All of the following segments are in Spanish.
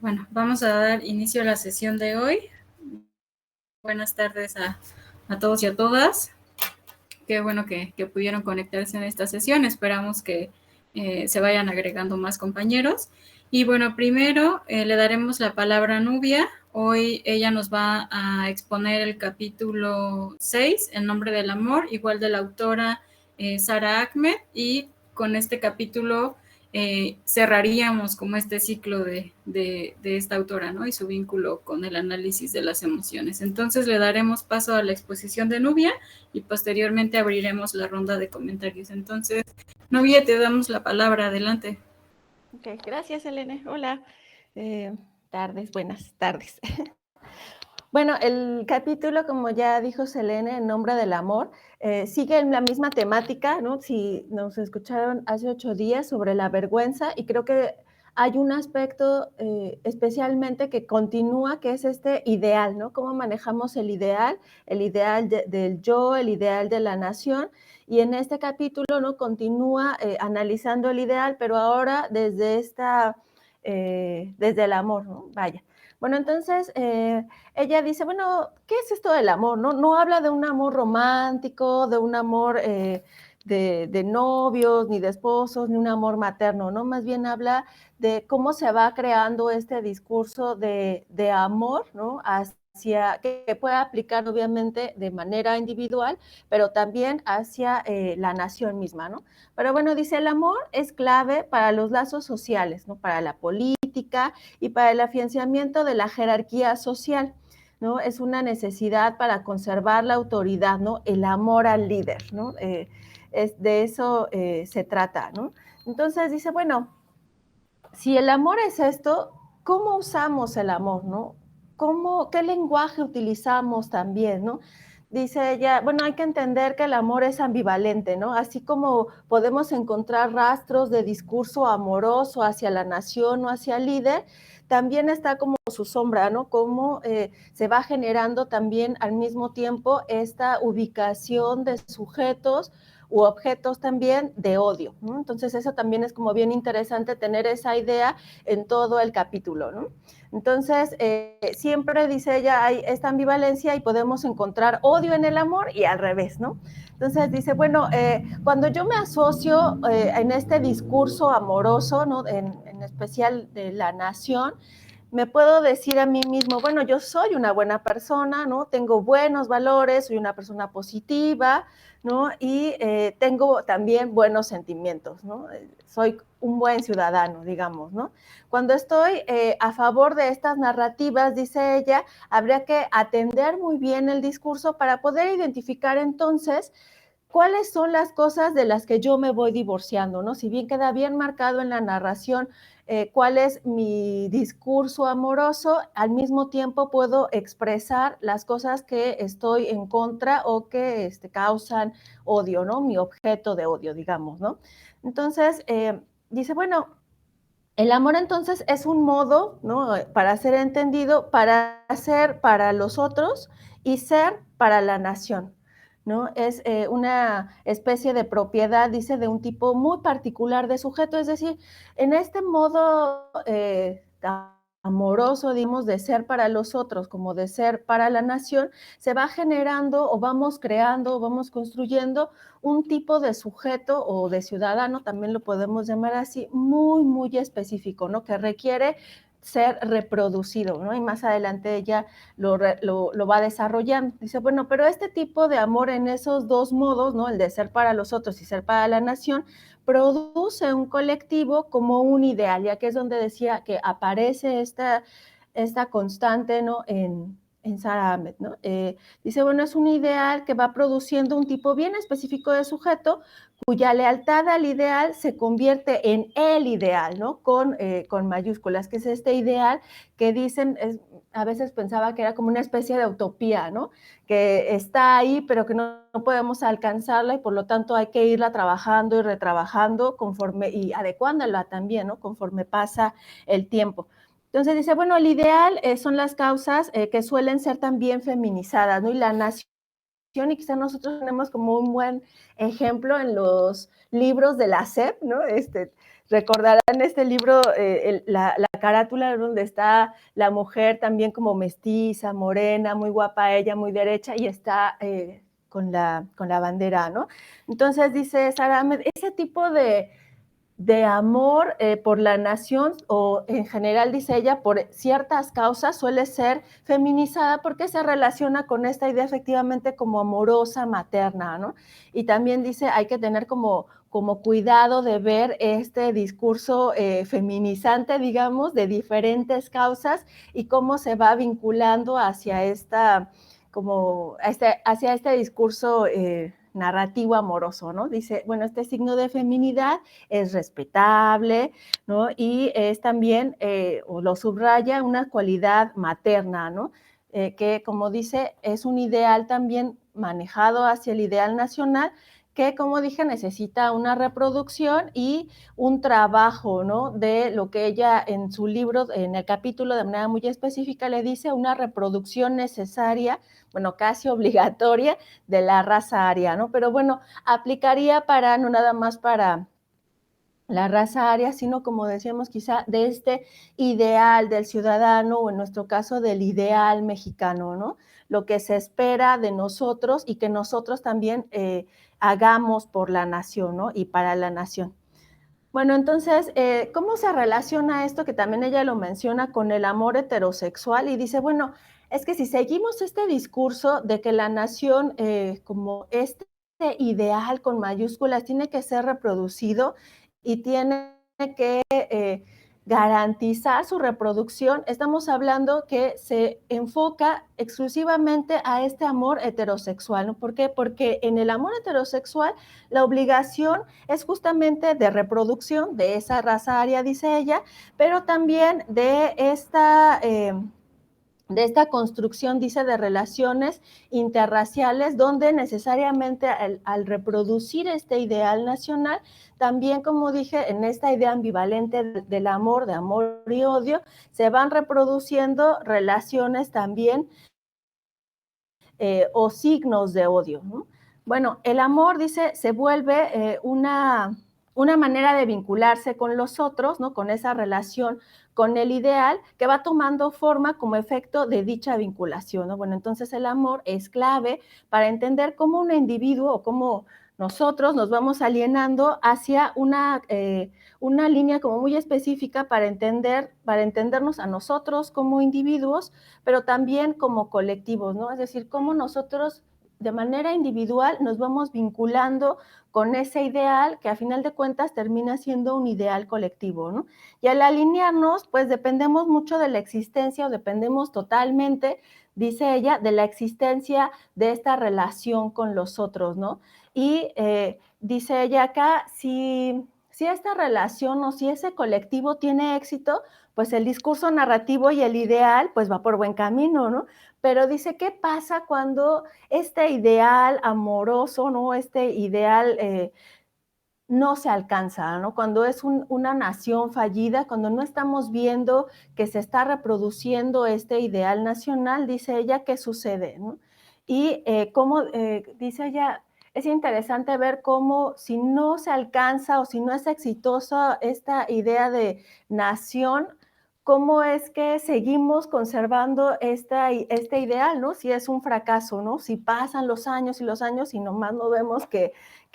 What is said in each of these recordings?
Bueno, vamos a dar inicio a la sesión de hoy. Buenas tardes a todos y a todas. Qué bueno que pudieron conectarse en esta sesión. Esperamos que se vayan agregando más compañeros. Y bueno, primero le daremos la palabra a Nubia. Hoy ella nos va a exponer el capítulo 6, El nombre del amor, igual de la autora Sara Ahmed. Y con este capítulo cerraríamos como este ciclo de esta autora, ¿no? Y su vínculo con el análisis de las emociones. Entonces le daremos paso a la exposición de Nubia y posteriormente abriremos la ronda de comentarios. Entonces, Nubia, te damos la palabra. Adelante. Ok, gracias, Elena. Hola. Buenas tardes. Bueno, el capítulo, como ya dijo Selene, En nombre del amor, sigue en la misma temática, ¿no? Si nos escucharon hace 8 días sobre la vergüenza, y creo que hay un aspecto especialmente que continúa, que es este ideal, ¿no? Cómo manejamos el ideal del yo, el ideal de la nación, y en este capítulo, ¿no? Continúa analizando el ideal, pero ahora desde desde el amor, ¿no? Vaya. Bueno, entonces ella dice, bueno, ¿qué es esto del amor? No habla de un amor romántico, de un amor de novios, ni de esposos, ni un amor materno, ¿no? Más bien habla de cómo se va creando este discurso de amor, ¿no? Hacia, que puede aplicar obviamente de manera individual, pero también hacia la nación misma, ¿no? Pero bueno, dice, el amor es clave para los lazos sociales, ¿no? Para la política y para el afianzamiento de la jerarquía social, ¿no? Es una necesidad para conservar la autoridad, ¿no? El amor al líder, ¿no? De eso se trata, ¿no? Entonces dice, bueno, si el amor es esto, ¿cómo usamos el amor, no? ¿Qué lenguaje utilizamos también, no? Dice ella, bueno, hay que entender que el amor es ambivalente, ¿no? Así como podemos encontrar rastros de discurso amoroso hacia la nación o hacia el líder, también está como su sombra, ¿no? Cómo se va generando también al mismo tiempo esta ubicación de sujetos u objetos también de odio, ¿no? Entonces eso también es como bien interesante tener esa idea en todo el capítulo, ¿no? Entonces siempre dice ella hay esta ambivalencia y podemos encontrar odio en el amor y al revés, ¿no? Entonces dice, bueno, cuando yo me asocio en este discurso amoroso, ¿no? En especial de la nación, me puedo decir a mí mismo, bueno, yo soy una buena persona, ¿no? Tengo buenos valores, soy una persona positiva, ¿no? Y tengo también buenos sentimientos, ¿no? Soy un buen ciudadano, digamos, ¿no? Cuando estoy a favor de estas narrativas, dice ella, habría que atender muy bien el discurso para poder identificar entonces cuáles son las cosas de las que yo me voy divorciando, ¿no? Si bien queda bien marcado en la narración cuál es mi discurso amoroso, al mismo tiempo puedo expresar las cosas que estoy en contra o que causan odio, ¿no? Mi objeto de odio, digamos, ¿no? Entonces, dice, bueno, el amor entonces es un modo, ¿no? Para ser entendido, para ser para los otros y ser para la nación, ¿no? Es una especie de propiedad, dice, de un tipo muy particular de sujeto, es decir, en este modo amoroso, digamos, de ser para los otros como de ser para la nación, se va generando o vamos creando o vamos construyendo un tipo de sujeto o de ciudadano, también lo podemos llamar así, muy, muy específico, ¿no? Que requiere ser reproducido, ¿no? Y más adelante ella lo va desarrollando. Dice, bueno, pero este tipo de amor en esos dos modos, ¿no? El de ser para los otros y ser para la nación, produce un colectivo como un ideal, ya que es donde decía que aparece esta constante, ¿no? En Sara Ahmed, ¿no? Dice, bueno, es un ideal que va produciendo un tipo bien específico de sujeto cuya lealtad al ideal se convierte en el ideal, ¿no? Con mayúsculas, que es este ideal que dicen, a veces pensaba que era como una especie de utopía, ¿no? Que está ahí, pero que no podemos alcanzarla y por lo tanto hay que irla trabajando y retrabajando conforme y adecuándola también, ¿no? Conforme pasa el tiempo. Entonces dice, bueno, el ideal son las causas que suelen ser también feminizadas, ¿no? Y la nación y quizá nosotros tenemos como un buen ejemplo en los libros de la SEP, ¿no? Recordarán este libro, la carátula donde está la mujer también como mestiza, morena, muy guapa ella, muy derecha, y está con la bandera, ¿no? Entonces dice Sara Ahmed, ese tipo de amor por la nación, o en general, dice ella, por ciertas causas, suele ser feminizada porque se relaciona con esta idea efectivamente como amorosa, materna, ¿no? Y también dice, hay que tener como cuidado de ver este discurso feminizante, digamos, de diferentes causas y cómo se va vinculando hacia hacia este discurso narrativo amoroso, ¿no? Dice, bueno, este signo de feminidad es respetable, ¿no? Y es también, o lo subraya, una cualidad materna, ¿no? Que, como dice, es un ideal también manejado hacia el ideal nacional, que, como dije, necesita una reproducción y un trabajo, ¿no? De lo que ella en su libro, en el capítulo, de manera muy específica, le dice una reproducción necesaria, bueno, casi obligatoria, de la raza aria, ¿no? Pero bueno, aplicaría para, no nada más para la raza aria, sino, como decíamos, quizá de este ideal del ciudadano, o en nuestro caso del ideal mexicano, ¿no? Lo que se espera de nosotros y que nosotros también hagamos por la nación, ¿no? Y para la nación. Bueno, entonces, ¿cómo se relaciona esto, que también ella lo menciona, con el amor heterosexual? Y dice, bueno, es que si seguimos este discurso de que la nación, como este ideal con mayúsculas, tiene que ser reproducido y tiene que garantizar su reproducción, estamos hablando que se enfoca exclusivamente a este amor heterosexual, ¿no? ¿Por qué? Porque en el amor heterosexual la obligación es justamente de reproducción de esa raza aria, dice ella, pero también de esta construcción, dice, de relaciones interraciales, donde necesariamente al reproducir este ideal nacional, también, como dije, en esta idea ambivalente del amor, de amor y odio, se van reproduciendo relaciones también o signos de odio, ¿no? Bueno, el amor, dice, se vuelve una manera de vincularse con los otros, ¿no? Con esa relación con el ideal, que va tomando forma como efecto de dicha vinculación, ¿no? Bueno, entonces el amor es clave para entender cómo un individuo, o cómo nosotros nos vamos alienando hacia una línea como muy específica para entendernos a nosotros como individuos, pero también como colectivos, ¿no? Es decir, cómo nosotros de manera individual nos vamos vinculando con ese ideal que a final de cuentas termina siendo un ideal colectivo, ¿no? Y al alinearnos, pues dependemos mucho de la existencia, o dependemos totalmente, dice ella, de la existencia de esta relación con los otros, ¿no? Y dice ella acá, si esta relación o si ese colectivo tiene éxito, pues el discurso narrativo y el ideal pues va por buen camino, ¿no? Pero dice, ¿qué pasa cuando este ideal amoroso, ¿no? Este ideal no se alcanza, ¿no? Cuando es una nación fallida, cuando no estamos viendo que se está reproduciendo este ideal nacional, dice ella, ¿qué sucede, ¿no? Y cómo, dice ella, es interesante ver cómo si no se alcanza o si no es exitosa esta idea de nación, cómo es que seguimos conservando este ideal, ¿no? Si es un fracaso, ¿no? Si pasan los años y los años y nomás no vemos que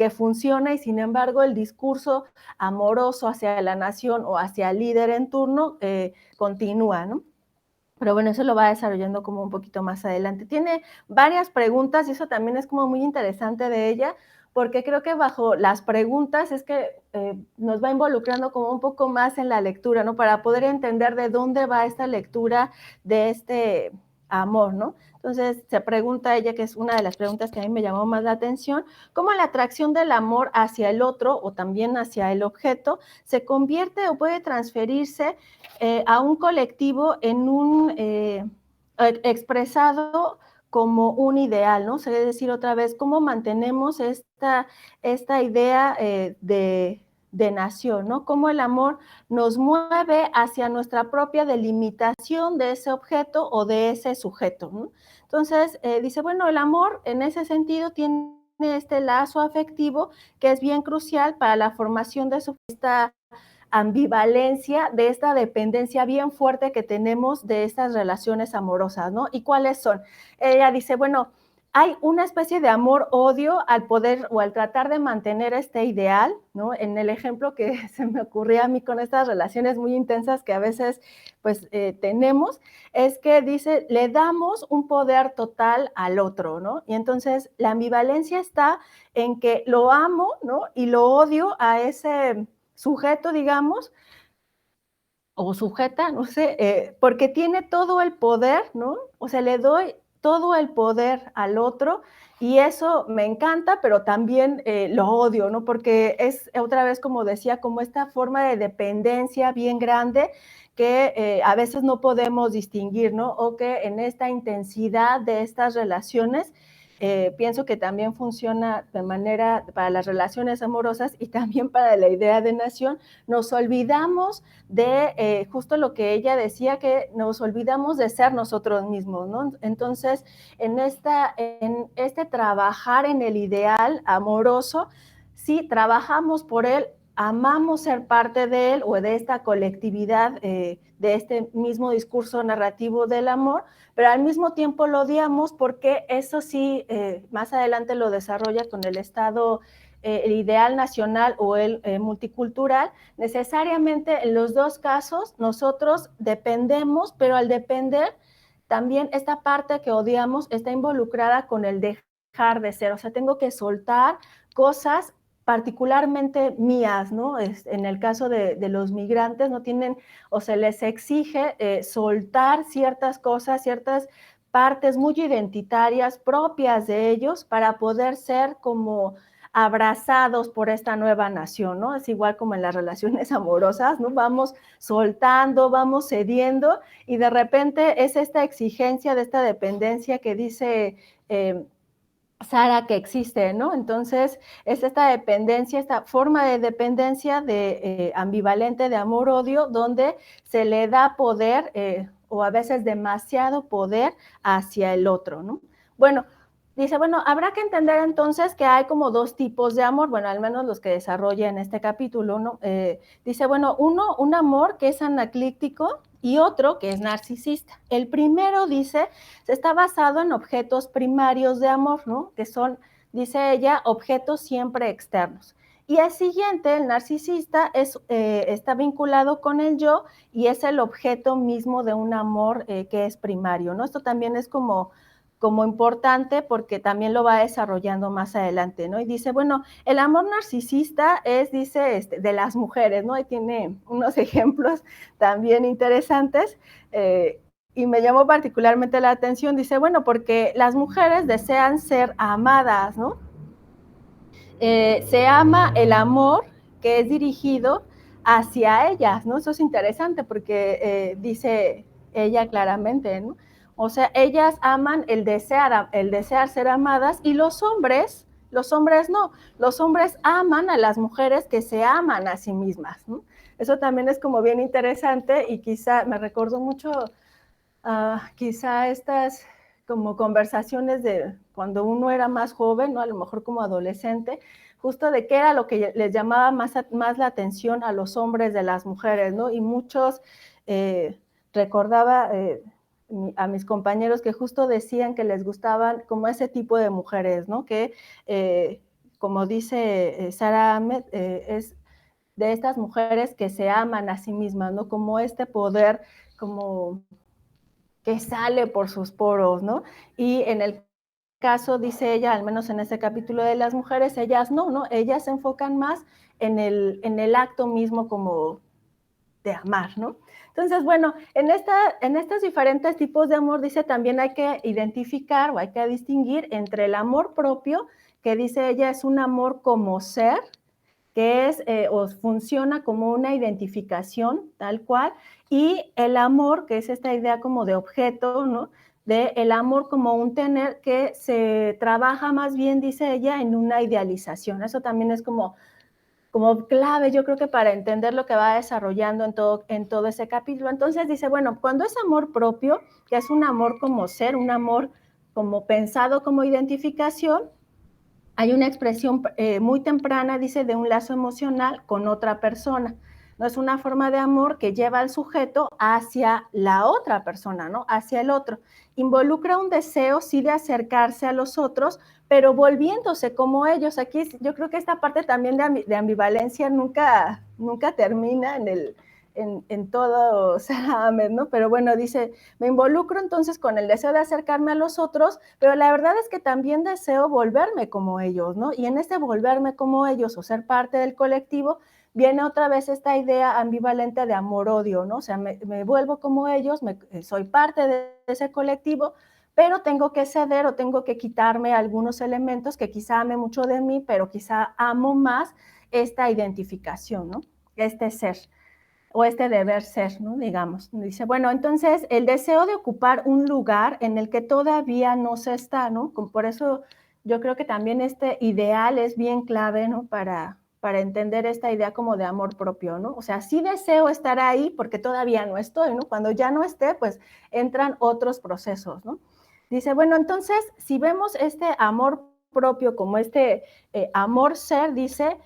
funciona, y sin embargo el discurso amoroso hacia la nación o hacia el líder en turno continúa, ¿no? Pero bueno, eso lo va desarrollando como un poquito más adelante. Tiene varias preguntas y eso también es como muy interesante de ella, porque creo que bajo las preguntas es que nos va involucrando como un poco más en la lectura, ¿no? Para poder entender de dónde va esta lectura de este amor, ¿no? Entonces se pregunta ella, que es una de las preguntas que a mí me llamó más la atención, cómo la atracción del amor hacia el otro o también hacia el objeto se convierte o puede transferirse a un colectivo en expresado como un ideal, ¿no? Es decir, otra vez, cómo mantenemos esta idea de nación, ¿no? Cómo el amor nos mueve hacia nuestra propia delimitación de ese objeto o de ese sujeto, ¿no? Entonces, dice, bueno, el amor en ese sentido tiene este lazo afectivo que es bien crucial para la formación de esta ambivalencia, de esta dependencia bien fuerte que tenemos de estas relaciones amorosas, ¿no? ¿Y cuáles son? Ella dice, bueno, hay una especie de amor-odio al poder o al tratar de mantener este ideal, ¿no? En el ejemplo que se me ocurría a mí con estas relaciones muy intensas que a veces pues tenemos, es que dice, le damos un poder total al otro, ¿no? Y entonces la ambivalencia está en que lo amo, ¿no? Y lo odio a ese sujeto, digamos, o sujeta, no sé, porque tiene todo el poder, ¿no? O sea, le doy todo el poder al otro y eso me encanta, pero también lo odio, ¿no? Porque es otra vez, como decía, como esta forma de dependencia bien grande que a veces no podemos distinguir, ¿no? O que en esta intensidad de estas relaciones pienso que también funciona de manera para las relaciones amorosas y también para la idea de nación, nos olvidamos de justo lo que ella decía, que nos olvidamos de ser nosotros mismos, ¿no? Entonces, en este trabajar en el ideal amoroso, sí, trabajamos por él, amamos ser parte de él o de esta colectividad, de este mismo discurso narrativo del amor, pero al mismo tiempo lo odiamos porque eso sí, más adelante lo desarrolla con el Estado, el ideal nacional o el multicultural. Necesariamente en los dos casos nosotros dependemos, pero al depender también esta parte que odiamos está involucrada con el dejar de ser, o sea, tengo que soltar cosas particularmente mías, ¿no? En el caso de los migrantes no tienen o se les exige soltar ciertas cosas, ciertas partes muy identitarias propias de ellos para poder ser como abrazados por esta nueva nación, ¿no? Es igual como en las relaciones amorosas, ¿no? Vamos soltando, vamos cediendo y de repente es esta exigencia de esta dependencia que dice Sara que existe, ¿no? Entonces es esta dependencia, esta forma de dependencia de ambivalente de amor-odio donde se le da poder o a veces demasiado poder hacia el otro, ¿no? Bueno, dice, bueno, habrá que entender entonces que hay como dos tipos de amor, bueno, al menos los que desarrolla en este capítulo, ¿no? Dice, bueno, uno, un amor que es anaclíptico y otro que es narcisista. El primero, dice, está basado en objetos primarios de amor, ¿no? Que son, dice ella, objetos siempre externos. Y el siguiente, el narcisista, está vinculado con el yo y es el objeto mismo de un amor que es primario, ¿no? Esto también es como importante porque también lo va desarrollando más adelante, ¿no? Y dice, bueno, el amor narcisista es, dice, de las mujeres, ¿no? Y tiene unos ejemplos también interesantes, y me llamó particularmente la atención, dice, bueno, porque las mujeres desean ser amadas, ¿no? Se ama el amor que es dirigido hacia ellas, ¿no? Eso es interesante porque dice ella claramente, ¿no? O sea, ellas aman el desear ser amadas y los hombres no, los hombres aman a las mujeres que se aman a sí mismas, ¿no? Eso también es como bien interesante y quizá me recordó mucho quizá estas como conversaciones de cuando uno era más joven, ¿no? A lo mejor como adolescente, justo de qué era lo que les llamaba más la atención a los hombres de las mujeres, ¿no? Y muchos, recordaba a mis compañeros que justo decían que les gustaban como ese tipo de mujeres, ¿no? Que, como dice Sara Ahmed, es de estas mujeres que se aman a sí mismas, ¿no? Como este poder, como que sale por sus poros, ¿no? Y en el caso, dice ella, al menos en ese capítulo de las mujeres, ellas no, ¿no? Ellas se enfocan más en el acto mismo como de amar, ¿no? Entonces, bueno, en estos diferentes tipos de amor, dice, también hay que identificar o hay que distinguir entre el amor propio, que dice ella es un amor como ser, que es o funciona como una identificación tal cual, y el amor, que es esta idea como de objeto, ¿no? De el amor como un tener que se trabaja más bien, dice ella, en una idealización. Eso también es como como clave, yo creo que para entender lo que va desarrollando en todo ese capítulo. Entonces dice, bueno, cuando es amor propio, que es un amor como ser, un amor como pensado como identificación, hay una expresión muy temprana, dice, de un lazo emocional con otra persona. No es una forma de amor que lleva al sujeto hacia la otra persona, ¿no? Hacia el otro. Involucra un deseo, sí, de acercarse a los otros, pero volviéndose como ellos. Aquí yo creo que esta parte también de ambivalencia nunca termina en todo Ahmed, ¿no? Pero bueno, dice, me involucro entonces con el deseo de acercarme a los otros, pero la verdad es que también deseo volverme como ellos, ¿no? Y en este volverme como ellos o ser parte del colectivo, viene otra vez esta idea ambivalente de amor-odio, ¿no? O sea, me vuelvo como ellos, soy parte de ese colectivo, pero tengo que ceder o tengo que quitarme algunos elementos que quizá ame mucho de mí, pero quizá amo más esta identificación, ¿no? Este ser o este deber ser, ¿no? Digamos. Dice, bueno, entonces el deseo de ocupar un lugar en el que todavía no se está, ¿no? Por eso yo creo que también este ideal es bien clave, ¿no? Para entender esta idea como de amor propio, ¿no? O sea, sí deseo estar ahí porque todavía no estoy, ¿no? Cuando ya no esté, pues entran otros procesos, ¿no? Dice, bueno, entonces, si vemos este amor propio como este amor ser, dice,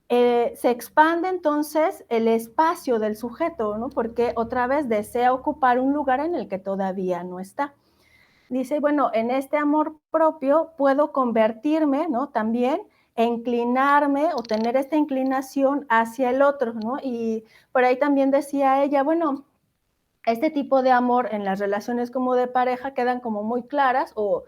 se expande entonces el espacio del sujeto, ¿no? Porque otra vez desea ocupar un lugar en el que todavía no está. Dice, bueno, en este amor propio puedo convertirme, ¿no? También e inclinarme o tener esta inclinación hacia el otro, ¿no? Y por ahí también decía ella, bueno, este tipo de amor en las relaciones como de pareja quedan como muy claras o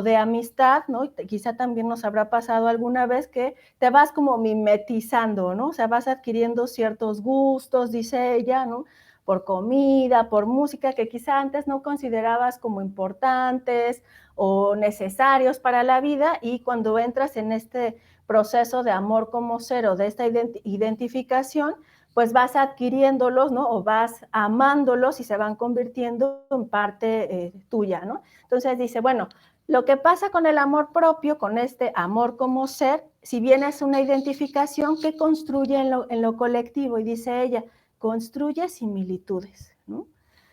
de amistad, ¿no? Y quizá también nos habrá pasado alguna vez que te vas como mimetizando, ¿no? O sea, vas adquiriendo ciertos gustos, dice ella, ¿no? Por comida, por música que quizá antes no considerabas como importantes o necesarios para la vida y cuando entras en este proceso de amor como ser o de esta identificación, pues vas adquiriéndolos, ¿no? O vas amándolos y se van convirtiendo en parte tuya, ¿no? Entonces dice, bueno, lo que pasa con el amor propio, con este amor como ser, si bien es una identificación que construye en lo colectivo, y dice ella, construye similitudes, ¿no?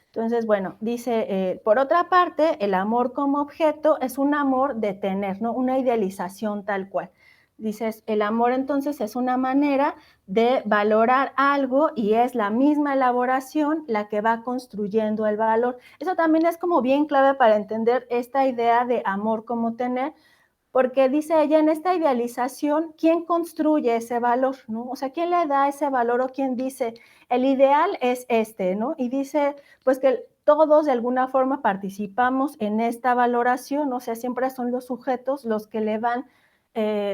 Entonces, bueno, dice, por otra parte, el amor como objeto es un amor de tener, ¿no? Una idealización tal cual. Dices, el amor entonces es una manera de valorar algo y es la misma elaboración la que va construyendo el valor. Eso también es como bien clave para entender esta idea de amor como tener, porque dice ella, en esta idealización, ¿quién construye ese valor? ¿No? O sea, ¿quién le da ese valor o quién dice, el ideal es este, ¿no? Y dice, pues que todos de alguna forma participamos en esta valoración, o sea, siempre son los sujetos los que le van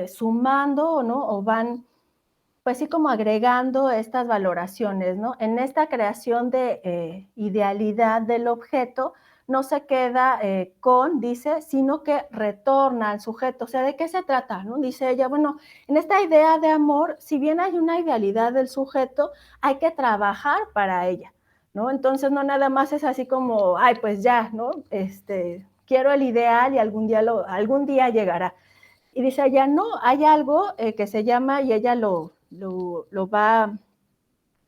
sumando, ¿no? O van pues sí, como agregando estas valoraciones, ¿no? En esta creación de idealidad del objeto, no se queda con, dice, sino que retorna al sujeto. O sea, ¿de qué se trata? ¿No? Dice ella, bueno, en esta idea de amor, si bien hay una idealidad del sujeto, hay que trabajar para ella, ¿no? Entonces, no nada más es así como, ay, pues ya, ¿no? Quiero el ideal y algún día llegará. Y dice ella, no, hay algo que se llama, y ella lo va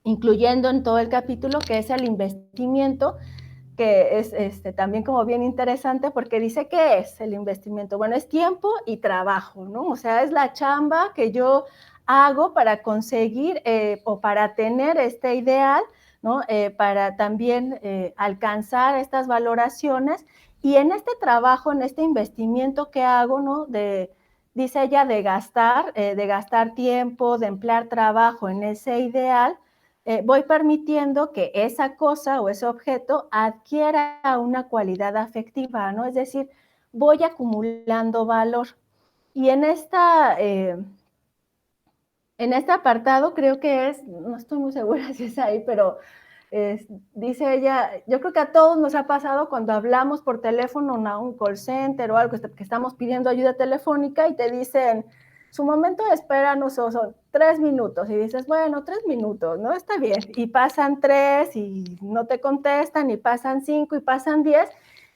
incluyendo en todo el capítulo, que es el investimiento, que es también como bien interesante porque dice, ¿qué es el investimiento? Bueno, es tiempo y trabajo, ¿no? O sea, es la chamba que yo hago para conseguir o para tener este ideal, ¿no? Para también alcanzar estas valoraciones. Y en este trabajo, en este investimiento que hago, ¿no? Dice ella, de gastar tiempo, de emplear trabajo en ese ideal, voy permitiendo que esa cosa o ese objeto adquiera una cualidad afectiva, ¿no? Es decir, voy acumulando valor. Y en este apartado creo que es, no estoy muy segura si es ahí, pero dice ella, yo creo que a todos nos ha pasado cuando hablamos por teléfono a un call center o algo que estamos pidiendo ayuda telefónica y te dicen, su momento de espera no son 3 minutos y dices, bueno, 3 minutos, ¿no? Está bien. Y pasan 3 y no te contestan y pasan 5 y pasan 10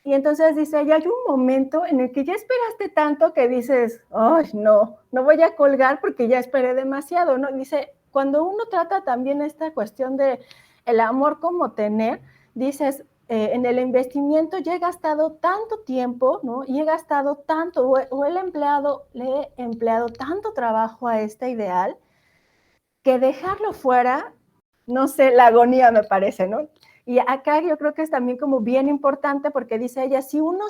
Y entonces dice, ya hay un momento en el que ya esperaste tanto que dices, ay, no, no voy a colgar porque ya esperé demasiado, ¿no? Dice, cuando uno trata también esta cuestión de el amor como tener, dices, en el investimiento ya he gastado tanto tiempo, ¿no? Y he gastado tanto, o le he empleado tanto trabajo a este ideal, que dejarlo fuera, no sé, la agonía me parece, ¿no? Y acá yo creo que es también como bien importante porque dice ella, si uno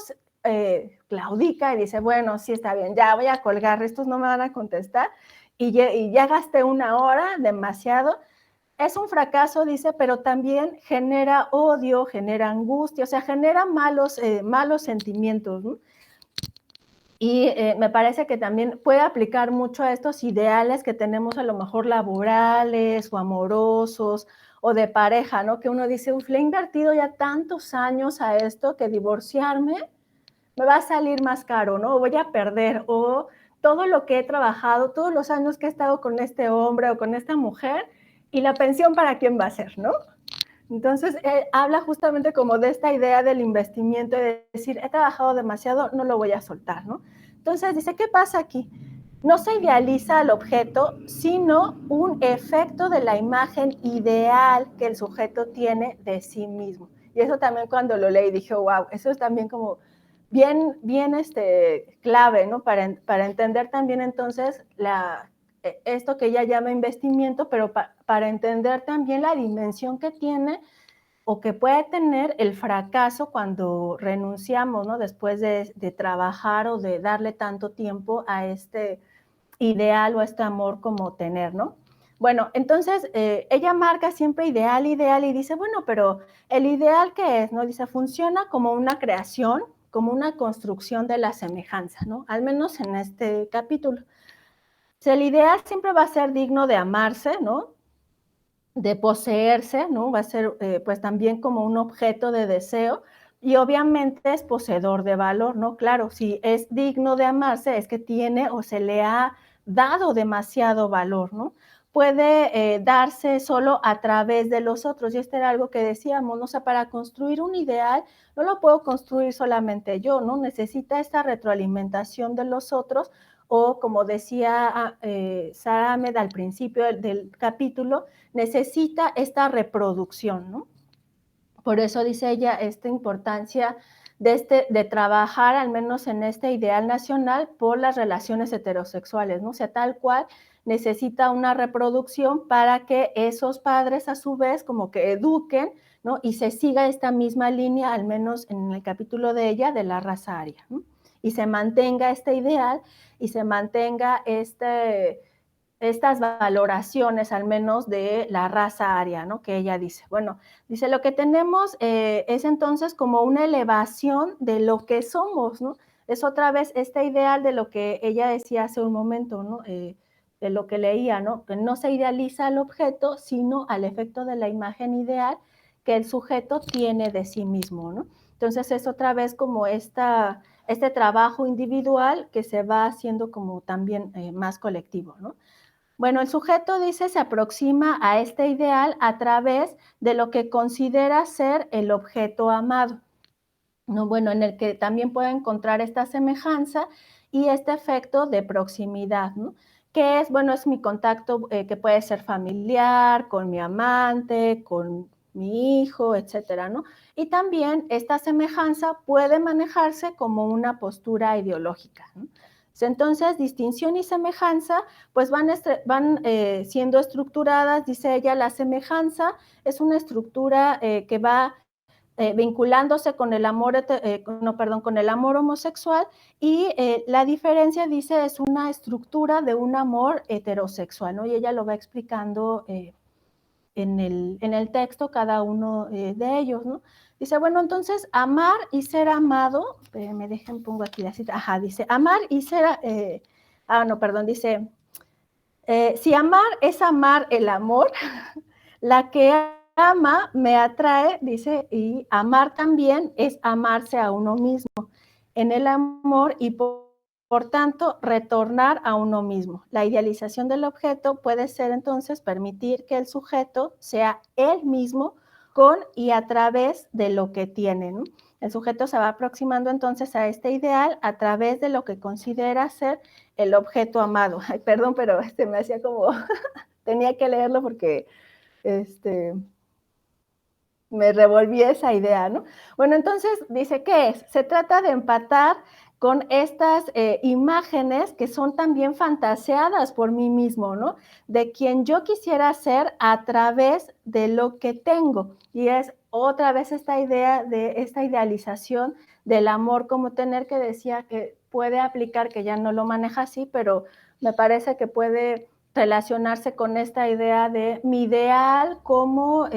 claudica y dice, bueno, sí está bien, ya voy a colgar, estos no me van a contestar, y ya gasté una hora, demasiado, es un fracaso, dice, pero también genera odio, genera angustia, o sea, genera malos sentimientos, ¿no? Y me parece que también puede aplicar mucho a estos ideales que tenemos a lo mejor laborales o amorosos o de pareja, ¿no? Que uno dice, le he invertido ya tantos años a esto que divorciarme me va a salir más caro, ¿no? O voy a perder, o todo lo que he trabajado, todos los años que he estado con este hombre o con esta mujer, y la pensión para quién va a ser, ¿no? Entonces, habla justamente como de esta idea del investimiento, de decir, he trabajado demasiado, no lo voy a soltar, ¿no? Entonces, dice, ¿qué pasa aquí? No se idealiza al objeto, sino un efecto de la imagen ideal que el sujeto tiene de sí mismo. Y eso también cuando lo leí dije, wow, eso es también como bien clave, ¿no? Para entender también entonces esto que ella llama investimiento, pero para entender también la dimensión que tiene o que puede tener el fracaso cuando renunciamos, ¿no? Después de trabajar o de darle tanto tiempo a este ideal o a este amor como tener, ¿no? Bueno, entonces ella marca siempre ideal, ideal y dice, bueno, pero el ideal ¿qué es? ¿No? Dice, funciona como una creación, como una construcción de la semejanza, ¿no? Al menos en este capítulo. O sea, el ideal siempre va a ser digno de amarse, ¿no? De poseerse, ¿no? Va a ser pues también como un objeto de deseo y obviamente es poseedor de valor, ¿no? Claro, si es digno de amarse es que tiene o se le ha dado demasiado valor, ¿no? Puede darse solo a través de los otros y esto era algo que decíamos, ¿no? O sea, para construir un ideal no lo puedo construir solamente yo, ¿no? Necesita esta retroalimentación de los otros o como decía Sara Ahmed al principio del capítulo, necesita esta reproducción, ¿no? Por eso dice ella esta importancia de trabajar, al menos en este ideal nacional, por las relaciones heterosexuales, ¿no? O sea, tal cual necesita una reproducción para que esos padres a su vez como que eduquen, ¿no? Y se siga esta misma línea, al menos en el capítulo de ella, de la raza aria, ¿no? Y se mantenga este ideal y se mantenga estas valoraciones, al menos de la raza aria, ¿no? Que ella dice. Bueno, dice, lo que tenemos es entonces como una elevación de lo que somos, ¿no? Es otra vez este ideal de lo que ella decía hace un momento, ¿no? De lo que leía, ¿no? Que no se idealiza al objeto, sino al efecto de la imagen ideal que el sujeto tiene de sí mismo, ¿no? Entonces es otra vez como este trabajo individual que se va haciendo como también más colectivo, ¿no? Bueno, el sujeto dice se aproxima a este ideal a través de lo que considera ser el objeto amado, ¿no? Bueno, en el que también puede encontrar esta semejanza y este efecto de proximidad, ¿no? Que es, bueno, es mi contacto que puede ser familiar, con mi amante, con mi hijo, etcétera, ¿no? Y también esta semejanza puede manejarse como una postura ideológica, ¿no? Entonces, distinción y semejanza, pues van siendo estructuradas, dice ella, la semejanza es una estructura que va vinculándose con el amor, no, perdón, con el amor homosexual y la diferencia, dice, es una estructura de un amor heterosexual, ¿no? Y ella lo va explicando en el texto cada uno de ellos, ¿no? Dice, bueno, entonces, amar y ser amado, me dejen, pongo aquí la cita, ajá, dice, amar y ser, no, perdón, dice, si amar es amar el amor, la que ama me atrae, dice, y amar también es amarse a uno mismo en el amor y por tanto retornar a uno mismo. La idealización del objeto puede ser entonces permitir que el sujeto sea él mismo con y a través de lo que tiene, ¿no? El sujeto se va aproximando entonces a este ideal a través de lo que considera ser el objeto amado. Ay, perdón, pero me hacía como, tenía que leerlo porque me revolví esa idea, ¿no? Bueno, entonces dice, ¿qué es? Se trata de empatar con estas imágenes que son también fantaseadas por mí mismo, ¿no? De quien yo quisiera ser a través de lo que tengo. Y es otra vez esta idea de esta idealización del amor como tener, que decía que puede aplicar, que ya no lo maneja así, pero me parece que puede relacionarse con esta idea de mi ideal como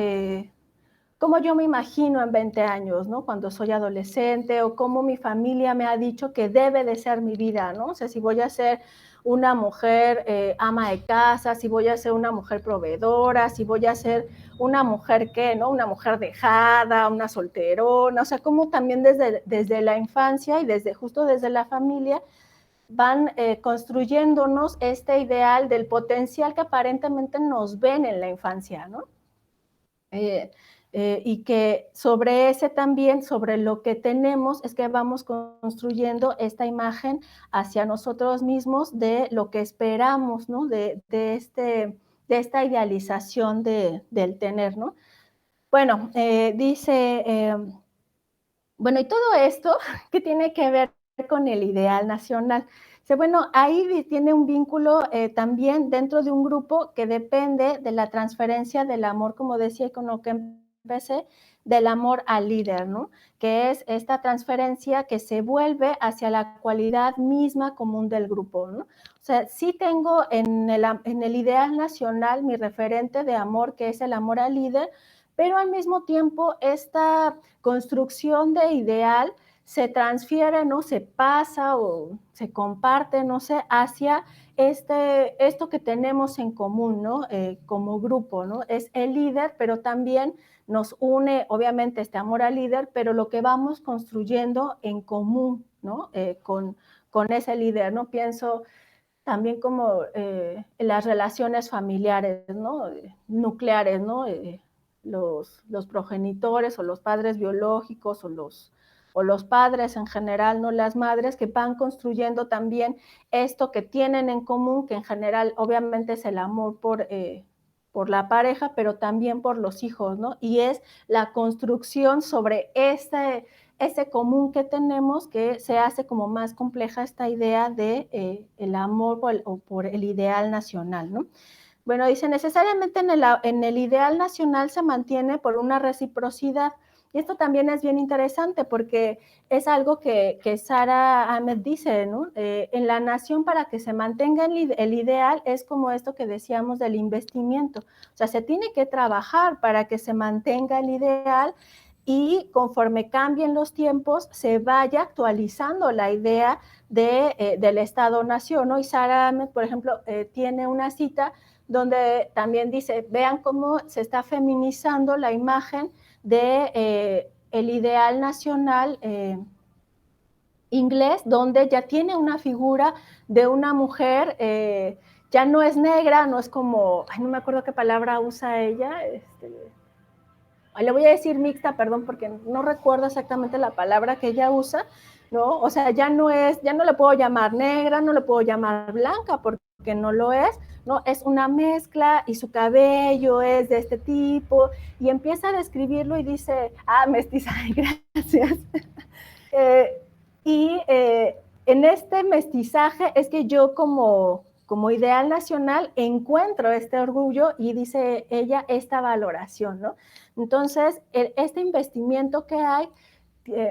cómo yo me imagino en 20 años, ¿no? Cuando soy adolescente, o cómo mi familia me ha dicho que debe de ser mi vida, ¿no? O sea, si voy a ser una mujer ama de casa, si voy a ser una mujer proveedora, si voy a ser una mujer, ¿qué? ¿No? Una mujer dejada, una solterona, o sea, cómo también desde la infancia y justo desde la familia van construyéndonos este ideal del potencial que aparentemente nos ven en la infancia, ¿no? Y que sobre ese también, sobre lo que tenemos, es que vamos construyendo esta imagen hacia nosotros mismos de lo que esperamos, ¿no? De esta idealización del tener, ¿no? Bueno, dice, bueno, y todo esto, ¿qué tiene que ver con el ideal nacional? Dice, bueno, ahí tiene un vínculo también dentro de un grupo que depende de la transferencia del amor, como decía, con lo que empecé, del amor al líder, ¿no? Que es esta transferencia que se vuelve hacia la cualidad misma común del grupo, ¿no? O sea, sí tengo en el ideal nacional mi referente de amor, que es el amor al líder, pero al mismo tiempo esta construcción de ideal se transfiere, ¿no? Se pasa o se comparte, no sé, hacia esto que tenemos en común, ¿no? Como grupo, ¿no? Es el líder, pero también nos une, obviamente, este amor al líder, pero lo que vamos construyendo en común, ¿no? Con ese líder, ¿no? Pienso también como las relaciones familiares, ¿no? Nucleares, ¿no? Los progenitores o los padres biológicos o los padres en general, ¿no? Las madres que van construyendo también esto que tienen en común, que en general obviamente es el amor por la pareja, pero también por los hijos, ¿no? Y es la construcción sobre ese común que tenemos, que se hace como más compleja esta idea de el amor por el ideal nacional, ¿no? Bueno, dice, necesariamente en el ideal nacional se mantiene por una reciprocidad. Y esto también es bien interesante porque es algo que Sara Ahmed dice, ¿no? En la nación, para que se mantenga el ideal, es como esto que decíamos del investimiento. O sea, se tiene que trabajar para que se mantenga el ideal, y conforme cambien los tiempos se vaya actualizando la idea del Estado-Nación, ¿no? Y Sara Ahmed, por ejemplo, tiene una cita donde también dice, vean cómo se está feminizando la imagen de el ideal nacional inglés, donde ya tiene una figura de una mujer, ya no es negra, no es como, ay, no me acuerdo qué palabra usa ella, le voy a decir mixta, perdón, porque no recuerdo exactamente la palabra que ella usa, ¿no? O sea, ya no le puedo llamar negra, no le puedo llamar blanca, porque no lo es, ¿no? Es una mezcla y su cabello es de este tipo, y empieza a describirlo y dice, mestiza, gracias. eh, en este mestizaje es que yo como ideal nacional encuentro este orgullo, y dice ella, esta valoración, ¿no? Entonces, este investimiento que hay,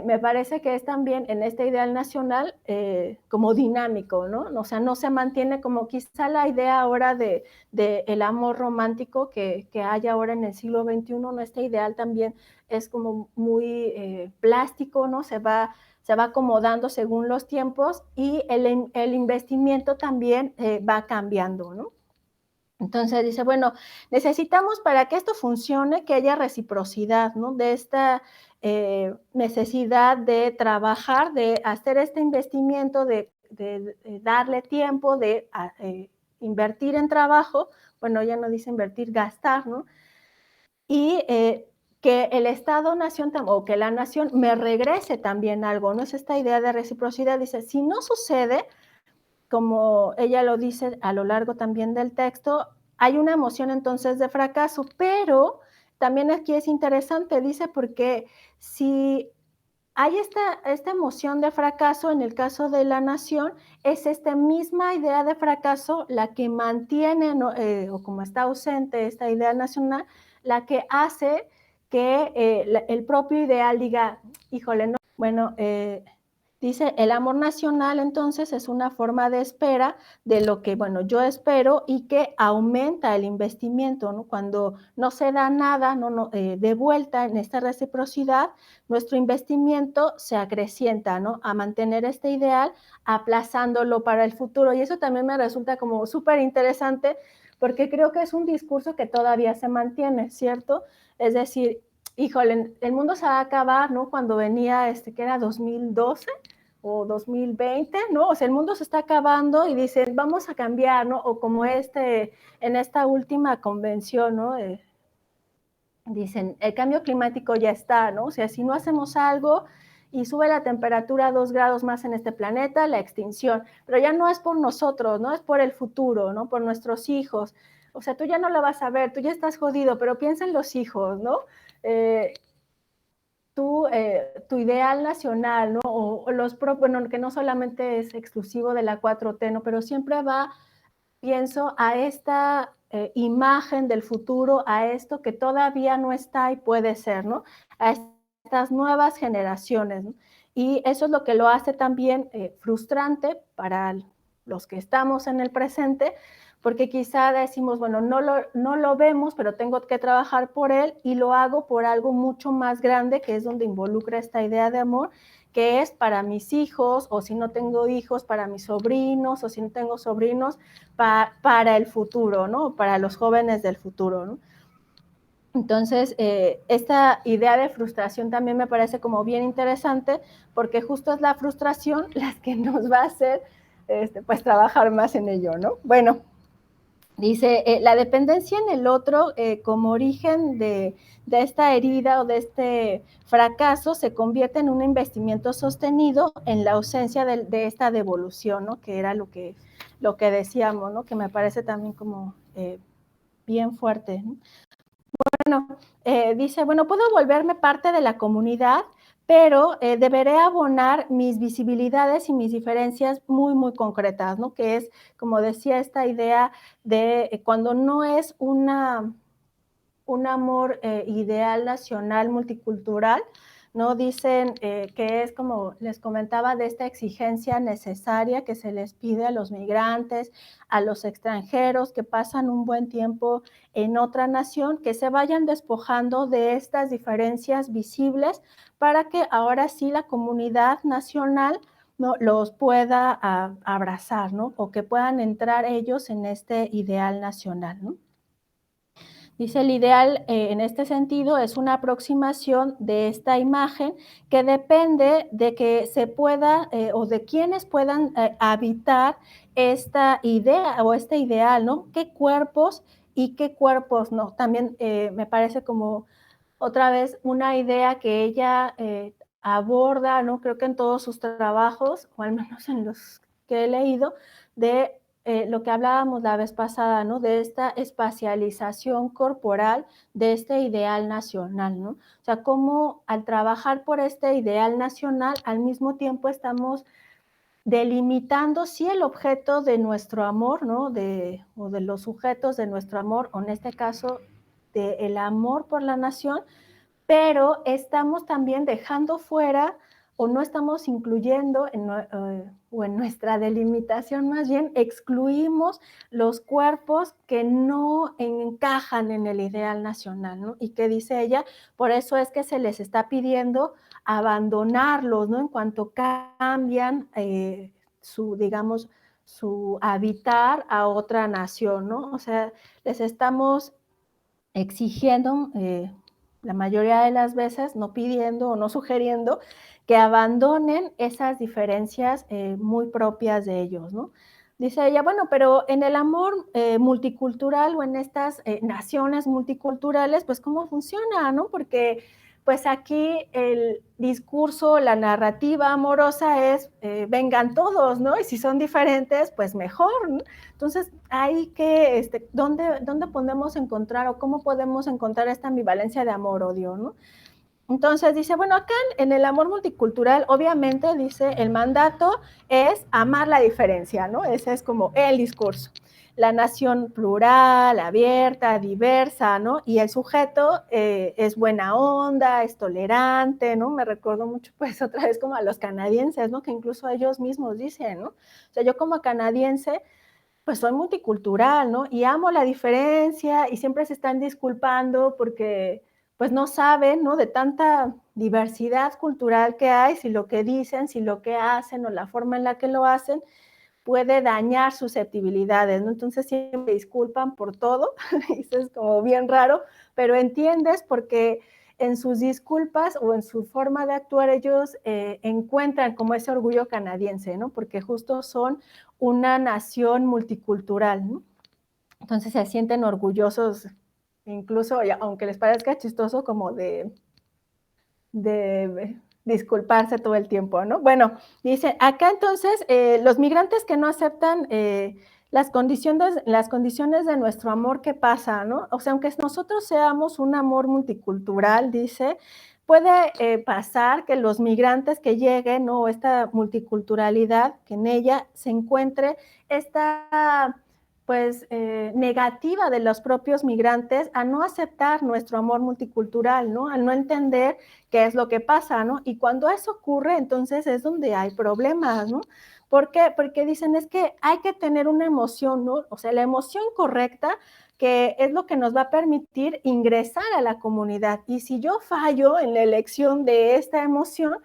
me parece que es también en este ideal nacional como dinámico, ¿no? O sea, no se mantiene como quizá la idea ahora de el amor romántico que hay ahora en el siglo XXI, ¿no? Este ideal también es como muy plástico, ¿no? Se va acomodando según los tiempos, y el investimiento también va cambiando, ¿no? Entonces dice, bueno, necesitamos para que esto funcione que haya reciprocidad, ¿no? De esta necesidad de trabajar, de hacer este investimiento, de darle tiempo, de invertir en trabajo, bueno, ya no dice invertir, gastar, ¿no? Y que el Estado-nación o que la nación me regrese también algo, ¿no? Es esta idea de reciprocidad. Dice, si no sucede, como ella lo dice a lo largo también del texto, hay una emoción entonces de fracaso, pero también aquí es interesante, dice, porque si hay esta emoción de fracaso en el caso de la nación, es esta misma idea de fracaso la que mantiene, ¿no? O como está ausente esta idea nacional, la que hace que el propio ideal diga, híjole, no, bueno, dice, el amor nacional entonces es una forma de espera de lo que, bueno, yo espero y que aumenta el investimiento, ¿no? Cuando no se da nada de vuelta en esta reciprocidad, nuestro investimiento se acrecienta, ¿no? A mantener este ideal, aplazándolo para el futuro. Y eso también me resulta como súper interesante porque creo que es un discurso que todavía se mantiene, ¿cierto? Es decir, híjole, el mundo se va a acabar, ¿no? Cuando venía, que era 2012 o 2020, ¿no? O sea, el mundo se está acabando y dicen, vamos a cambiar, ¿no? O como en esta última convención, ¿no? Dicen, el cambio climático ya está, ¿no? O sea, si no hacemos algo y sube la temperatura a 2 grados más en este planeta, la extinción. Pero ya no es por nosotros, ¿no? Es por el futuro, ¿no? Por nuestros hijos. O sea, tú ya no lo vas a ver, tú ya estás jodido, pero piensa en los hijos, ¿no? Tu ideal nacional, ¿no? O bueno, que no solamente es exclusivo de la 4T, ¿no? Pero siempre va, pienso, a esta imagen del futuro, a esto que todavía no está y puede ser, ¿no? A estas nuevas generaciones, ¿no? Y eso es lo que lo hace también frustrante para los que estamos en el presente, porque quizá decimos, bueno, no lo vemos, pero tengo que trabajar por él y lo hago por algo mucho más grande, que es donde involucra esta idea de amor, que es para mis hijos, o si no tengo hijos, para mis sobrinos, o si no tengo sobrinos, para el futuro, ¿no? Para los jóvenes del futuro, ¿no? Entonces, esta idea de frustración también me parece como bien interesante, porque justo es la frustración la que nos va a hacer, pues, trabajar más en ello, ¿no? Bueno, dice, la dependencia en el otro como origen de esta herida o de este fracaso se convierte en un investimiento sostenido en la ausencia de esta devolución, ¿no? Que era lo que decíamos, ¿no? Que me parece también como bien fuerte, ¿no? Bueno, dice, bueno, puedo volverme parte de la comunidad, pero deberé abonar mis visibilidades y mis diferencias muy, muy concretas, ¿no? Que es, como decía, esta idea de cuando no es un amor ideal nacional multicultural, ¿no? Dicen que es como les comentaba de esta exigencia necesaria que se les pide a los migrantes, a los extranjeros que pasan un buen tiempo en otra nación, que se vayan despojando de estas diferencias visibles para que ahora sí la comunidad nacional, ¿no? Los pueda abrazar, ¿no? O que puedan entrar ellos en este ideal nacional, ¿no? Dice, el ideal en este sentido es una aproximación de esta imagen que depende de que se pueda o de quienes puedan habitar esta idea o este ideal, ¿no? ¿Qué cuerpos y qué cuerpos no? También me parece como otra vez una idea que ella aborda, ¿no? Creo que en todos sus trabajos, o al menos en los que he leído, de lo que hablábamos la vez pasada, ¿no? De esta espacialización corporal de este ideal nacional, ¿no? O sea, cómo al trabajar por este ideal nacional, al mismo tiempo estamos delimitando, sí, el objeto de nuestro amor, ¿no? O de los sujetos de nuestro amor, o en este caso, del amor por la nación, pero estamos también dejando fuera o no estamos incluyendo o en nuestra delimitación más bien excluimos los cuerpos que no encajan en el ideal nacional, ¿no? Y que dice ella, por eso es que se les está pidiendo abandonarlos, ¿no? En cuanto cambian digamos, su habitar a otra nación, ¿no? O sea, les estamos exigiendo, la mayoría de las veces, no pidiendo o no sugiriendo que abandonen esas diferencias muy propias de ellos, ¿no? dice ella, bueno, pero en el amor multicultural o en estas naciones multiculturales, pues cómo funciona, ¿no? Porque pues aquí el discurso, la narrativa amorosa es vengan todos, ¿no? Y si son diferentes, pues mejor, ¿no? Entonces, hay que, ¿dónde podemos encontrar o cómo podemos encontrar esta ambivalencia de amor-odio, ¿no? Entonces dice, bueno, acá en el amor multicultural, obviamente, dice, el mandato es amar la diferencia, ¿no? Ese es como el discurso. La nación plural, abierta, diversa, ¿no? Y el sujeto es buena onda, es tolerante, ¿no? Me recuerdo mucho, pues, otra vez como a los canadienses, ¿no? Que incluso ellos mismos dicen, ¿no? O sea, yo como canadiense, pues soy multicultural, ¿no? Y amo la diferencia y siempre se están disculpando porque pues no saben, ¿no? De tanta diversidad cultural que hay, si lo que dicen, si lo que hacen o la forma en la que lo hacen puede dañar susceptibilidades, ¿no? Entonces siempre disculpan por todo, y eso es como bien raro, pero entiendes porque en sus disculpas o en su forma de actuar ellos encuentran como ese orgullo canadiense, ¿no? Porque justo son una nación multicultural, ¿no? Entonces se sienten orgullosos, incluso, aunque les parezca chistoso, como de disculparse todo el tiempo, ¿no? Bueno, dice, acá entonces, los migrantes que no aceptan las condiciones de nuestro amor, ¿qué pasa, no? O sea, aunque nosotros seamos un amor multicultural, dice, puede pasar que los migrantes que lleguen, ¿no? Esta multiculturalidad, que en ella se encuentre esta pues negativa de los propios migrantes a no aceptar nuestro amor multicultural, ¿no? A no entender qué es lo que pasa, ¿no? Y cuando eso ocurre, entonces es donde hay problemas, ¿no? ¿Por qué? Porque dicen es que hay que tener una emoción, ¿no? O sea, la emoción correcta, que es lo que nos va a permitir ingresar a la comunidad. Y si yo fallo en la elección de esta emoción,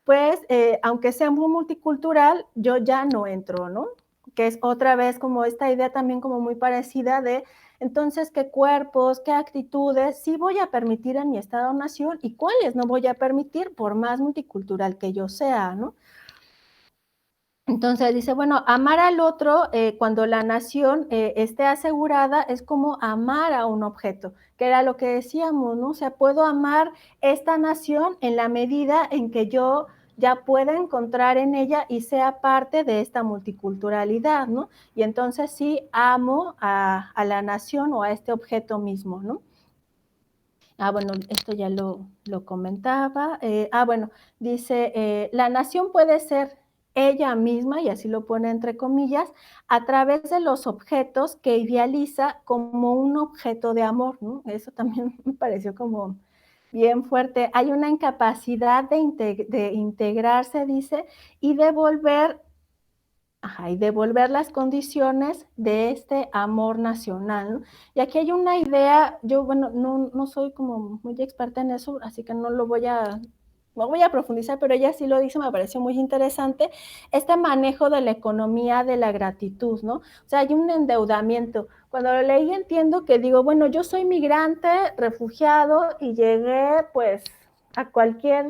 pues aunque sea muy multicultural, yo ya no entro, ¿no? Que es otra vez como esta idea también como muy parecida de, entonces, qué cuerpos, qué actitudes sí voy a permitir en mi estado o nación y cuáles no voy a permitir por más multicultural que yo sea, ¿no? Entonces dice, bueno, amar al otro cuando la nación esté asegurada es como amar a un objeto, que era lo que decíamos, ¿no? O sea, puedo amar esta nación en la medida en que yo ya pueda encontrar en ella y sea parte de esta multiculturalidad, ¿no? Y entonces sí amo a la nación o a este objeto mismo, ¿no? Ah, bueno, esto ya lo comentaba. Bueno, dice, la nación puede ser ella misma, y así lo pone entre comillas, a través de los objetos que idealiza como un objeto de amor, ¿no? Eso también me pareció como bien fuerte. Hay una incapacidad de integrarse, dice, y devolver Ajá, y devolver las condiciones de este amor nacional, ¿no? Y aquí hay una idea, yo, bueno, no soy como muy experta en eso, así que no voy a profundizar, pero ella sí lo dice, me pareció muy interesante, este manejo de la economía de la gratitud, ¿no? O sea, hay un endeudamiento. Cuando lo leí entiendo que digo, bueno, yo soy migrante, refugiado, y llegué, pues, a cualquier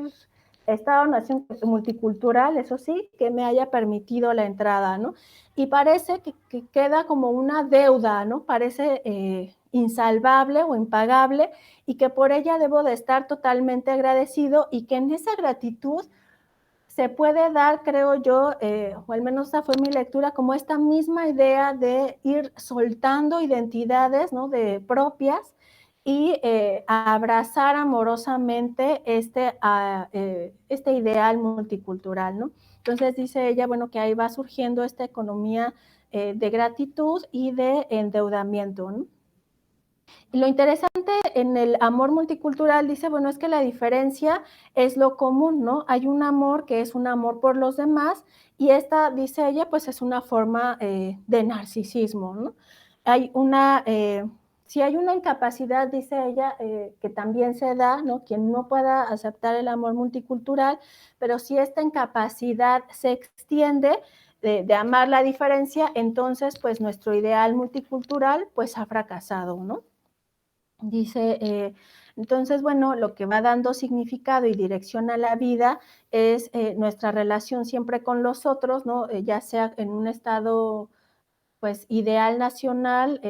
Estado, nación multicultural, eso sí, que me haya permitido la entrada, ¿no? Y parece que queda como una deuda, ¿no? Parece insalvable o impagable y que por ella debo de estar totalmente agradecido y que en esa gratitud se puede dar, creo yo, o al menos esa fue mi lectura, como esta misma idea de ir soltando identidades, ¿no? De propias y abrazar amorosamente este ideal multicultural, ¿no? Entonces dice ella, bueno, que ahí va surgiendo esta economía de gratitud y de endeudamiento, ¿no? Y lo interesante en el amor multicultural dice, bueno, es que la diferencia es lo común, ¿no? Hay un amor que es un amor por los demás y esta, dice ella, pues es una forma de narcisismo, ¿no? Hay si hay una incapacidad, dice ella, que también se da, ¿no? Quien no pueda aceptar el amor multicultural, pero si esta incapacidad se extiende, de amar la diferencia, entonces pues nuestro ideal multicultural pues ha fracasado, ¿no? Dice, entonces, bueno, lo que va dando significado y dirección a la vida es nuestra relación siempre con los otros, ¿no? Ya sea en un estado pues, ideal nacional,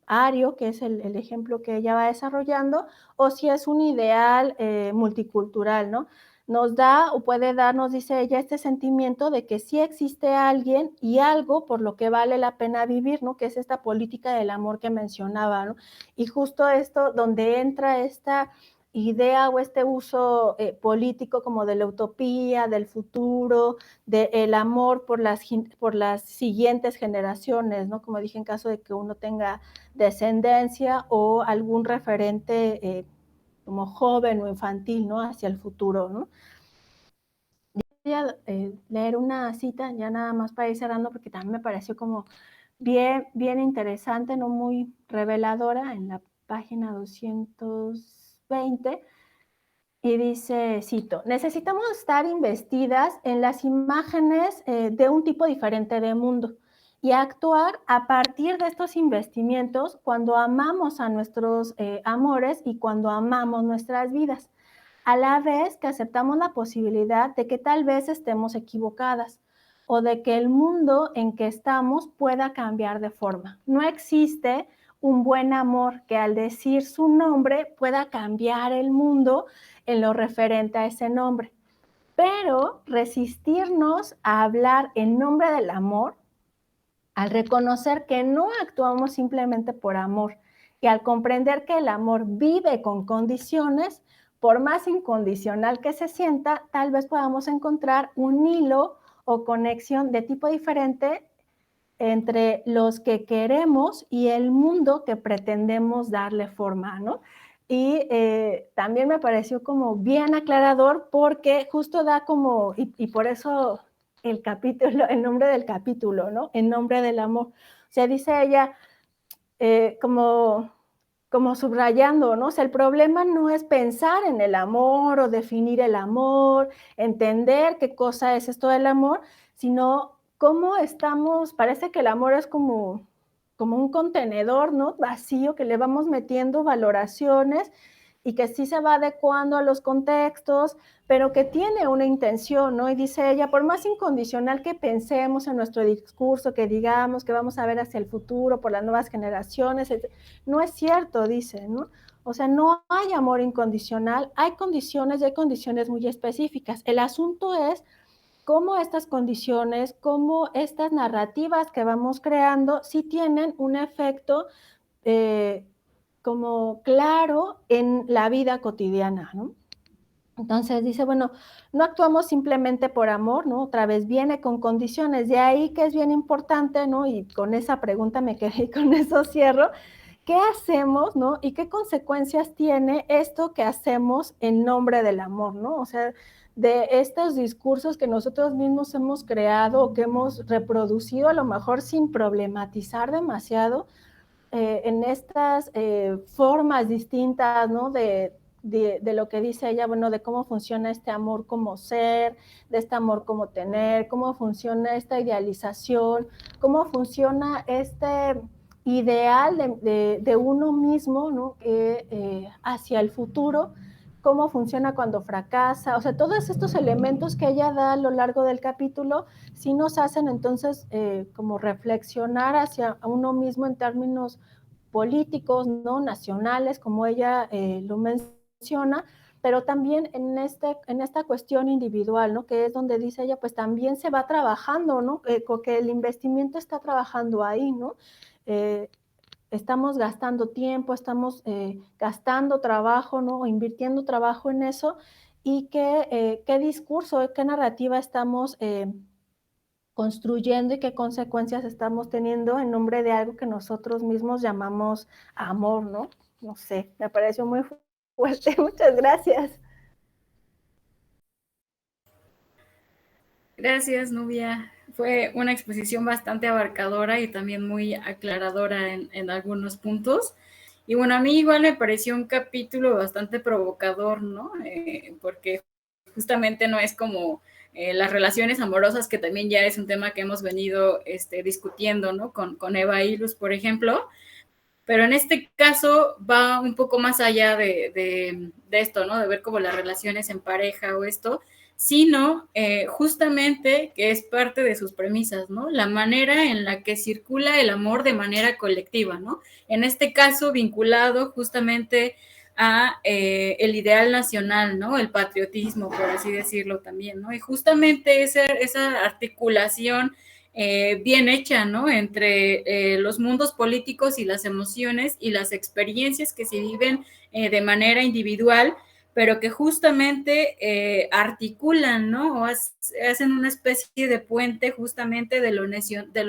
ario, que es el ejemplo que ella va desarrollando, o si es un ideal multicultural, ¿no? Nos da o puede darnos, dice ella, este sentimiento de que sí existe alguien y algo por lo que vale la pena vivir, ¿no? Que es esta política del amor que mencionaba, ¿no? Y justo esto, donde entra esta idea o este uso político como de la utopía, del futuro, del amor por las siguientes generaciones, ¿no? Como dije, en caso de que uno tenga descendencia o algún referente como joven o infantil, ¿no? Hacia el futuro, ¿no? Voy a leer una cita, ya nada más para ir cerrando, porque también me pareció como bien, bien interesante, no muy reveladora, en la página 220, y dice, cito, necesitamos estar investidas en las imágenes de un tipo diferente de mundo y actuar a partir de estos investimientos cuando amamos a nuestros amores y cuando amamos nuestras vidas, a la vez que aceptamos la posibilidad de que tal vez estemos equivocadas o de que el mundo en que estamos pueda cambiar de forma. No existe un buen amor que al decir su nombre pueda cambiar el mundo en lo referente a ese nombre. Pero resistirnos a hablar en nombre del amor, al reconocer que no actuamos simplemente por amor y al comprender que el amor vive con condiciones, por más incondicional que se sienta, tal vez podamos encontrar un hilo o conexión de tipo diferente entre los que queremos y el mundo que pretendemos darle forma, ¿no? Y también me pareció como bien aclarador porque justo da como, y por eso el capítulo, el nombre del capítulo, ¿no? En nombre del amor. O sea, dice ella, como subrayando, ¿no? O sea, el problema no es pensar en el amor o definir el amor, entender qué cosa es esto del amor, sino cómo estamos, parece que el amor es como un contenedor, ¿no? Vacío que le vamos metiendo valoraciones y que sí se va adecuando a los contextos, pero que tiene una intención, ¿no? Y dice ella, por más incondicional que pensemos en nuestro discurso, que digamos que vamos a ver hacia el futuro por las nuevas generaciones, no es cierto, dice, ¿no? O sea, no hay amor incondicional, hay condiciones y hay condiciones muy específicas. El asunto es cómo estas condiciones, cómo estas narrativas que vamos creando, sí tienen un efecto eh, como claro en la vida cotidiana, ¿no? Entonces dice, bueno, no actuamos simplemente por amor, ¿no? Otra vez viene con condiciones, de ahí que es bien importante, ¿no? Y con esa pregunta me quedé y con eso cierro. ¿Qué hacemos, no? ¿Y qué consecuencias tiene esto que hacemos en nombre del amor, no? O sea, de estos discursos que nosotros mismos hemos creado o que hemos reproducido, a lo mejor sin problematizar demasiado, en estas formas distintas, ¿no? De lo que dice ella, bueno, de cómo funciona este amor como ser, de este amor como tener, cómo funciona esta idealización, cómo funciona este ideal de uno mismo, ¿no? Hacia el futuro, cómo funciona cuando fracasa, o sea, todos estos elementos que ella da a lo largo del capítulo sí nos hacen entonces como reflexionar hacia uno mismo en términos políticos, ¿no? Nacionales, como ella lo menciona, pero también en esta cuestión individual, ¿no? Que es donde dice ella, pues también se va trabajando, ¿no? Que el investimiento está trabajando ahí, ¿no? Eh, estamos gastando tiempo, estamos gastando trabajo, ¿no? O invirtiendo trabajo en eso, y qué discurso, qué narrativa estamos construyendo y qué consecuencias estamos teniendo en nombre de algo que nosotros mismos llamamos amor, ¿no? No sé, me pareció muy fuerte. Muchas gracias. Gracias, Nubia. Fue una exposición bastante abarcadora y también muy aclaradora en algunos puntos. Y bueno, a mí igual me pareció un capítulo bastante provocador, ¿no? Porque justamente no es como las relaciones amorosas, que también ya es un tema que hemos venido discutiendo, ¿no? Con Eva Ilus, por ejemplo. Pero en este caso va un poco más allá de esto, ¿no? De ver como las relaciones en pareja o esto, sino justamente que es parte de sus premisas, ¿no? La manera en la que circula el amor de manera colectiva, ¿no? En este caso, vinculado justamente a el ideal nacional, ¿no? El patriotismo, por así decirlo también, ¿no? Y justamente esa articulación bien hecha, ¿no? Entre los mundos políticos y las emociones y las experiencias que se viven de manera individual, pero que justamente articulan, ¿no? O hacen una especie de puente justamente de lo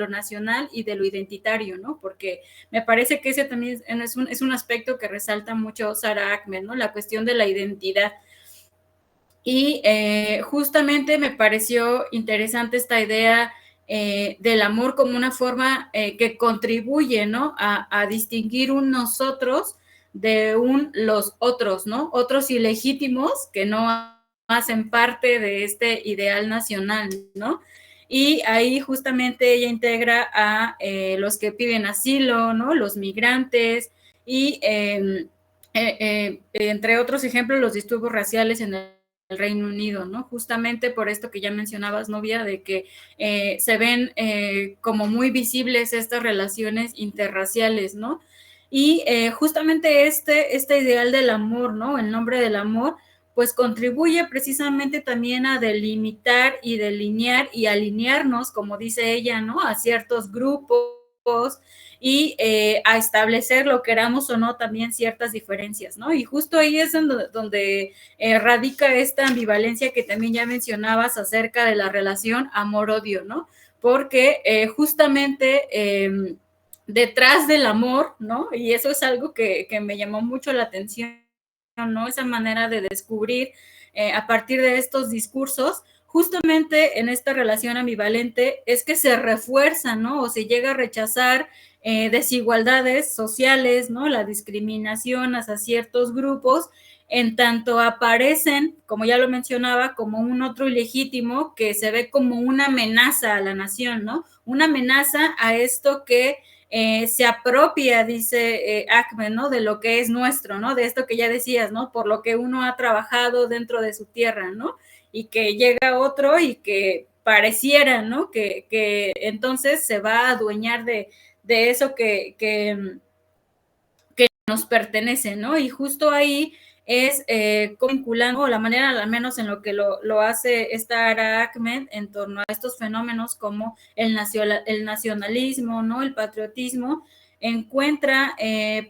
nacional y de lo identitario, ¿no? Porque me parece que ese también es un aspecto que resalta mucho Sara Ahmed, ¿no? La cuestión de la identidad. Y justamente me pareció interesante esta idea del amor como una forma que contribuye, ¿no? A distinguir un nosotros de un los otros, ¿no? Otros ilegítimos que no hacen parte de este ideal nacional, ¿no? Y ahí justamente ella integra a los que piden asilo, ¿no? Los migrantes y entre otros ejemplos los disturbios raciales en el Reino Unido, ¿no? Justamente por esto que ya mencionabas, Novia, de que se ven como muy visibles estas relaciones interraciales, ¿no? Y justamente este ideal del amor, ¿no? El nombre del amor, pues contribuye precisamente también a delimitar y delinear y alinearnos, como dice ella, ¿no? A ciertos grupos y a establecer, lo queramos o no, también ciertas diferencias, ¿no? Y justo ahí es donde radica esta ambivalencia que también ya mencionabas acerca de la relación amor-odio, ¿no? Porque justamente detrás del amor, ¿no? Y eso es algo que me llamó mucho la atención, ¿no? Esa manera de descubrir a partir de estos discursos, justamente en esta relación ambivalente es que se refuerza, ¿no? O se llega a rechazar desigualdades sociales, ¿no? La discriminación hacia ciertos grupos, en tanto aparecen, como ya lo mencionaba, como un otro ilegítimo que se ve como una amenaza a la nación, ¿no? Una amenaza a esto que se apropia, dice Ahmed, ¿no? De lo que es nuestro, ¿no? De esto que ya decías, ¿no? Por lo que uno ha trabajado dentro de su tierra, ¿no? Y que llega otro y que pareciera, ¿no? Que entonces se va a adueñar de eso que nos pertenece, ¿no? Y justo ahí es vinculando la manera, al menos en lo que lo hace esta Ara Ahmed en torno a estos fenómenos como el nacionalismo, ¿no? El patriotismo, encuentra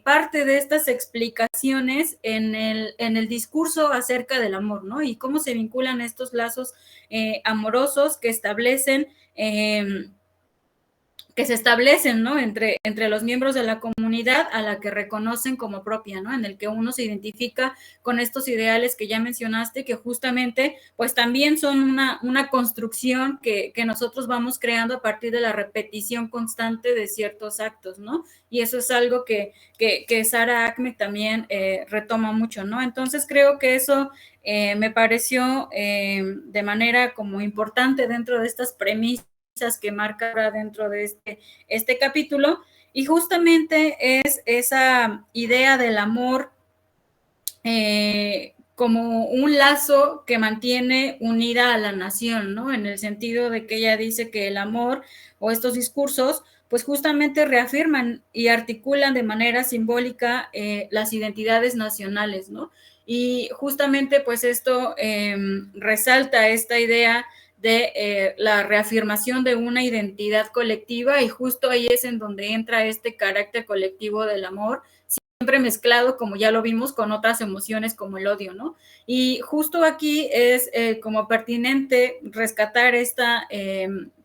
parte de estas explicaciones en el discurso acerca del amor, ¿no? Y cómo se vinculan estos lazos amorosos que se establecen, ¿no? Entre los miembros de la comunidad a la que reconocen como propia, ¿no? En el que uno se identifica con estos ideales que ya mencionaste, que justamente, pues también son una construcción que nosotros vamos creando a partir de la repetición constante de ciertos actos, ¿no? Y eso es algo que Sara Ahmed también retoma mucho, ¿no? Entonces creo que eso me pareció de manera como importante dentro de estas premisas que marca dentro de este capítulo, y justamente es esa idea del amor como un lazo que mantiene unida a la nación, ¿no? En el sentido de que ella dice que el amor o estos discursos, pues justamente reafirman y articulan de manera simbólica las identidades nacionales, ¿no? Y justamente pues esto resalta esta idea de la reafirmación de una identidad colectiva, y justo ahí es en donde entra este carácter colectivo del amor, siempre mezclado, como ya lo vimos, con otras emociones como el odio, ¿no? Y justo aquí es como pertinente rescatar esta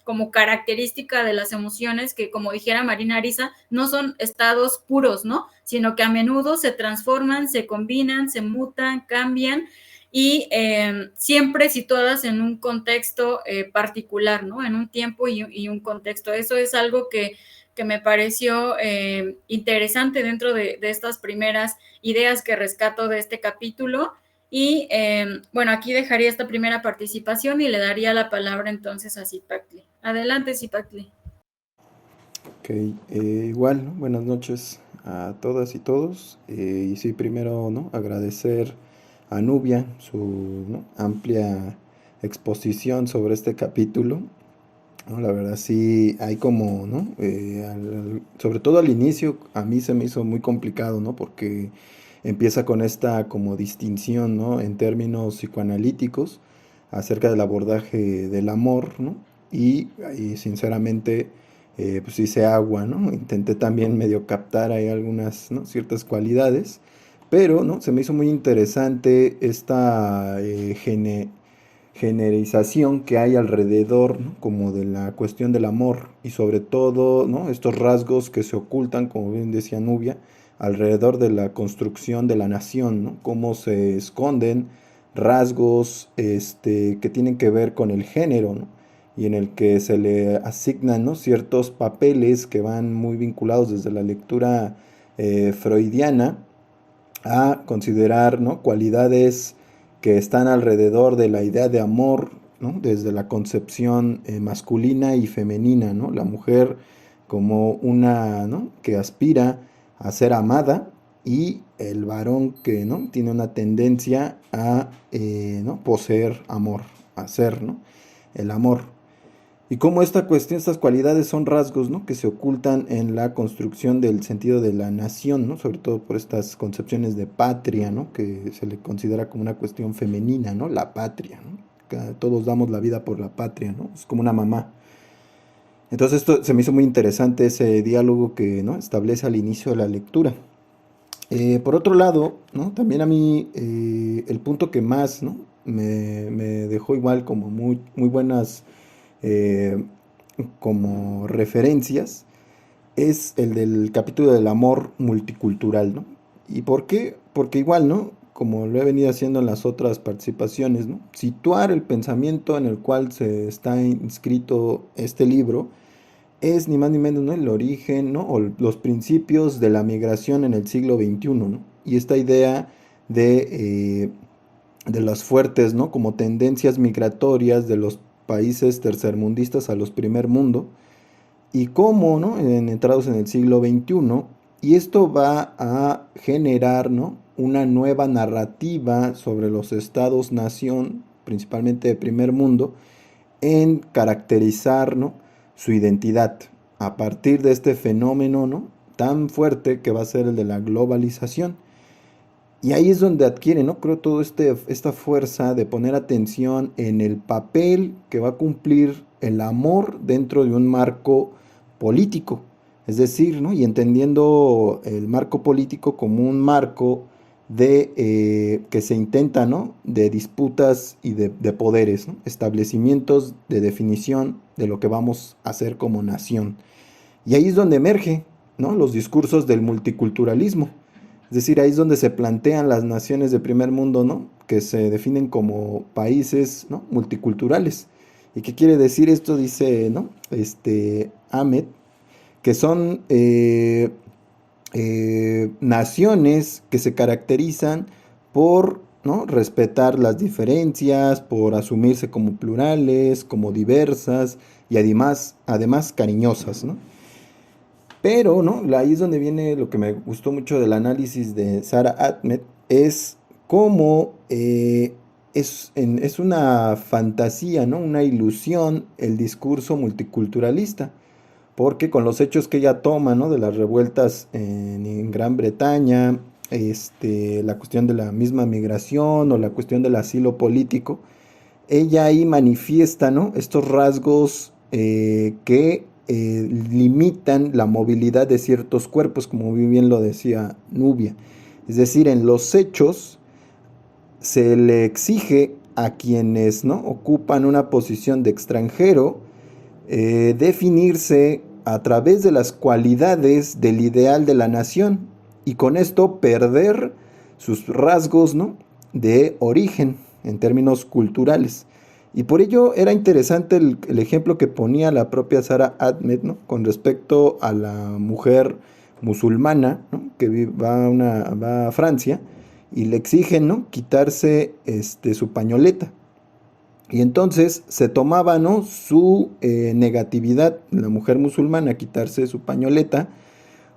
como característica de las emociones que, como dijera Marina Ariza, no son estados puros, ¿no? Sino que a menudo se transforman, se combinan, se mutan, cambian, y siempre situadas en un contexto particular, ¿no? En un tiempo y un contexto. Eso es algo que me pareció interesante dentro de estas primeras ideas que rescato de este capítulo. Y bueno, aquí dejaría esta primera participación y le daría la palabra entonces a Zipactli. Adelante, Zipactli. Ok, igual, ¿no? Buenas noches a todas y todos. Y sí, primero, ¿no? Agradecer a Nubia su, ¿no? amplia exposición sobre este capítulo, ¿no? La verdad sí hay como, ¿no? Sobre todo al inicio a mí se me hizo muy complicado, ¿no? Porque empieza con esta como distinción, ¿no? En términos psicoanalíticos acerca del abordaje del amor, ¿no? Y sinceramente, pues hice agua, ¿no? Intenté también medio captar ahí algunas, ¿no? Ciertas cualidades, pero, ¿no? Se me hizo muy interesante esta generización que hay alrededor, ¿no? Como de la cuestión del amor y sobre todo, ¿no? Estos rasgos que se ocultan, como bien decía Nubia, alrededor de la construcción de la nación, ¿no? Cómo se esconden rasgos que tienen que ver con el género, ¿no? Y en el que se le asignan, ¿no? Ciertos papeles que van muy vinculados desde la lectura freudiana a considerar, ¿no? Cualidades que están alrededor de la idea de amor, ¿no? Desde la concepción masculina y femenina, ¿no? La mujer como una, ¿no? Que aspira a ser amada y el varón que, ¿no? Tiene una tendencia a, ¿no? Poseer amor, a ser, ¿no? El amor. Y cómo esta cuestión, estas cualidades son rasgos, ¿no? Que se ocultan en la construcción del sentido de la nación, ¿no? Sobre todo por estas concepciones de patria, ¿no? Que se le considera como una cuestión femenina, ¿no? La patria, ¿no? Que todos damos la vida por la patria, ¿no? Es como una mamá. Entonces esto se me hizo muy interesante ese diálogo que, ¿no? Establece al inicio de la lectura. Por otro lado, ¿no? También a mí el punto que más, ¿no? Me dejó igual como muy buenas eh, como referencias es el del capítulo del amor multicultural, ¿no? ¿Y por qué? Porque igual, ¿no? Como lo he venido haciendo en las otras participaciones, ¿no? Situar el pensamiento en el cual se está inscrito este libro es ni más ni menos, ¿no? El origen, ¿no? O los principios de la migración en el siglo XXI, ¿no? Y esta idea de las fuertes, ¿no? Como tendencias migratorias de los países tercermundistas a los primer mundo y cómo, ¿no? Entrados en el siglo XXI, y esto va a generar, ¿no? Una nueva narrativa sobre los estados-nación, principalmente de primer mundo, en caracterizar, ¿no? Su identidad a partir de este fenómeno, ¿no? Tan fuerte que va a ser el de la globalización. Y ahí es donde adquiere, ¿no? Creo todo esta fuerza de poner atención en el papel que va a cumplir el amor dentro de un marco político. Es decir, ¿no? Y entendiendo el marco político como un marco de que se intenta, ¿no? De disputas y de poderes, ¿no? Establecimientos de definición de lo que vamos a hacer como nación. Y ahí es donde emerge, ¿no? Los discursos del multiculturalismo. Es decir, ahí es donde se plantean las naciones de primer mundo, ¿no? Que se definen como países, ¿no? Multiculturales. ¿Y qué quiere decir esto? Dice, ¿no? Ahmed, que son naciones que se caracterizan por, ¿no? Respetar las diferencias, por asumirse como plurales, como diversas y además cariñosas, ¿no? Pero, ¿no? Ahí es donde viene lo que me gustó mucho del análisis de Sara Ahmed, es cómo es una fantasía, ¿no? Una ilusión el discurso multiculturalista, porque con los hechos que ella toma, ¿no? De las revueltas en Gran Bretaña, la cuestión de la misma migración o la cuestión del asilo político, ella ahí manifiesta, ¿no? Estos rasgos que limitan la movilidad de ciertos cuerpos, como muy bien lo decía Nubia. Es decir, en los hechos se le exige a quienes, ¿no? Ocupan una posición de extranjero definirse a través de las cualidades del ideal de la nación y con esto perder sus rasgos, ¿no? De origen en términos culturales. Y por ello era interesante el ejemplo que ponía la propia Sara Ahmed, ¿no? Con respecto a la mujer musulmana, ¿no? Que va a Francia y le exigen, ¿no? Quitarse su pañoleta. Y entonces se tomaba, ¿no? Su negatividad, la mujer musulmana, a quitarse su pañoleta,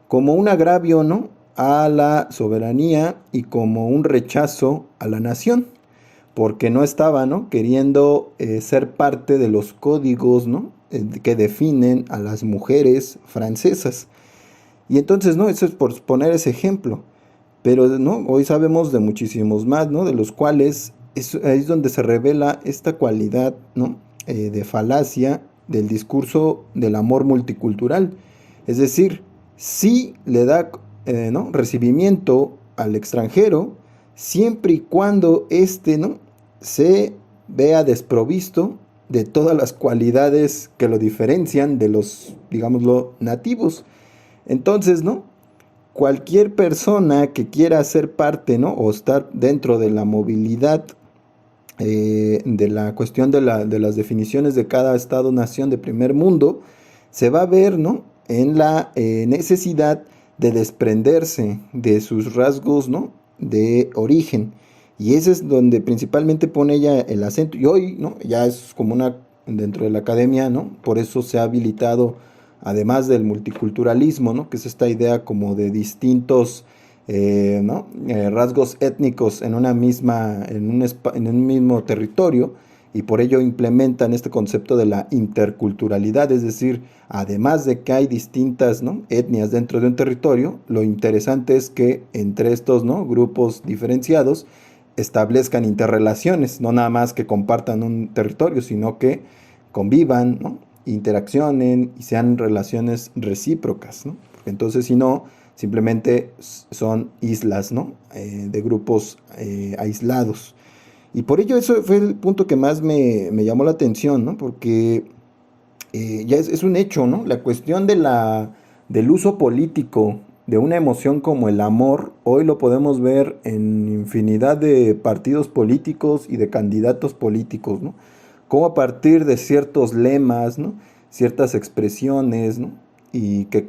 como un agravio, ¿no? A la soberanía y como un rechazo a la nación. porque no estaba, ¿no?, queriendo ser parte de los códigos, ¿no?, que definen a las mujeres francesas. Y entonces, ¿no?, eso es por poner ese ejemplo. Pero, ¿no?, hoy sabemos de muchísimos más, ¿no?, de los cuales ahí es donde se revela esta cualidad, ¿no?, de falacia del discurso del amor multicultural. Es decir, sí le da ¿no?, recibimiento al extranjero, siempre y cuando éste, ¿no?, se vea desprovisto de todas las cualidades que lo diferencian de los, digámoslo, nativos. Entonces, ¿no?, cualquier persona que quiera ser parte, ¿no?, o estar dentro de la movilidad, de la cuestión de las definiciones de cada estado-nación de primer mundo, se va a ver, ¿no?, en la necesidad de desprenderse de sus rasgos, ¿no?, de origen. Y ese es donde principalmente pone ella el acento. Y hoy, ¿no?, ya es como dentro de la academia, ¿no?, por eso se ha habilitado, además del multiculturalismo, ¿no?, que es esta idea como de distintos ¿no?, rasgos étnicos en un mismo territorio, y por ello implementan este concepto de la interculturalidad. Es decir, además de que hay distintas, ¿no?, etnias dentro de un territorio, lo interesante es que entre estos, ¿no?, grupos diferenciados establezcan interrelaciones, no nada más que compartan un territorio, sino que convivan, ¿no?, interaccionen y sean relaciones recíprocas, ¿no? Entonces, si no, simplemente son islas, ¿no?, de grupos aislados. Y por ello eso fue el punto que más me llamó la atención, ¿no?, porque ya es un hecho, ¿no?, la cuestión del uso político de una emoción como el amor. Hoy lo podemos ver en infinidad de partidos políticos y de candidatos políticos, ¿no?, como a partir de ciertos lemas, ¿no?, ciertas expresiones, ¿no?, y que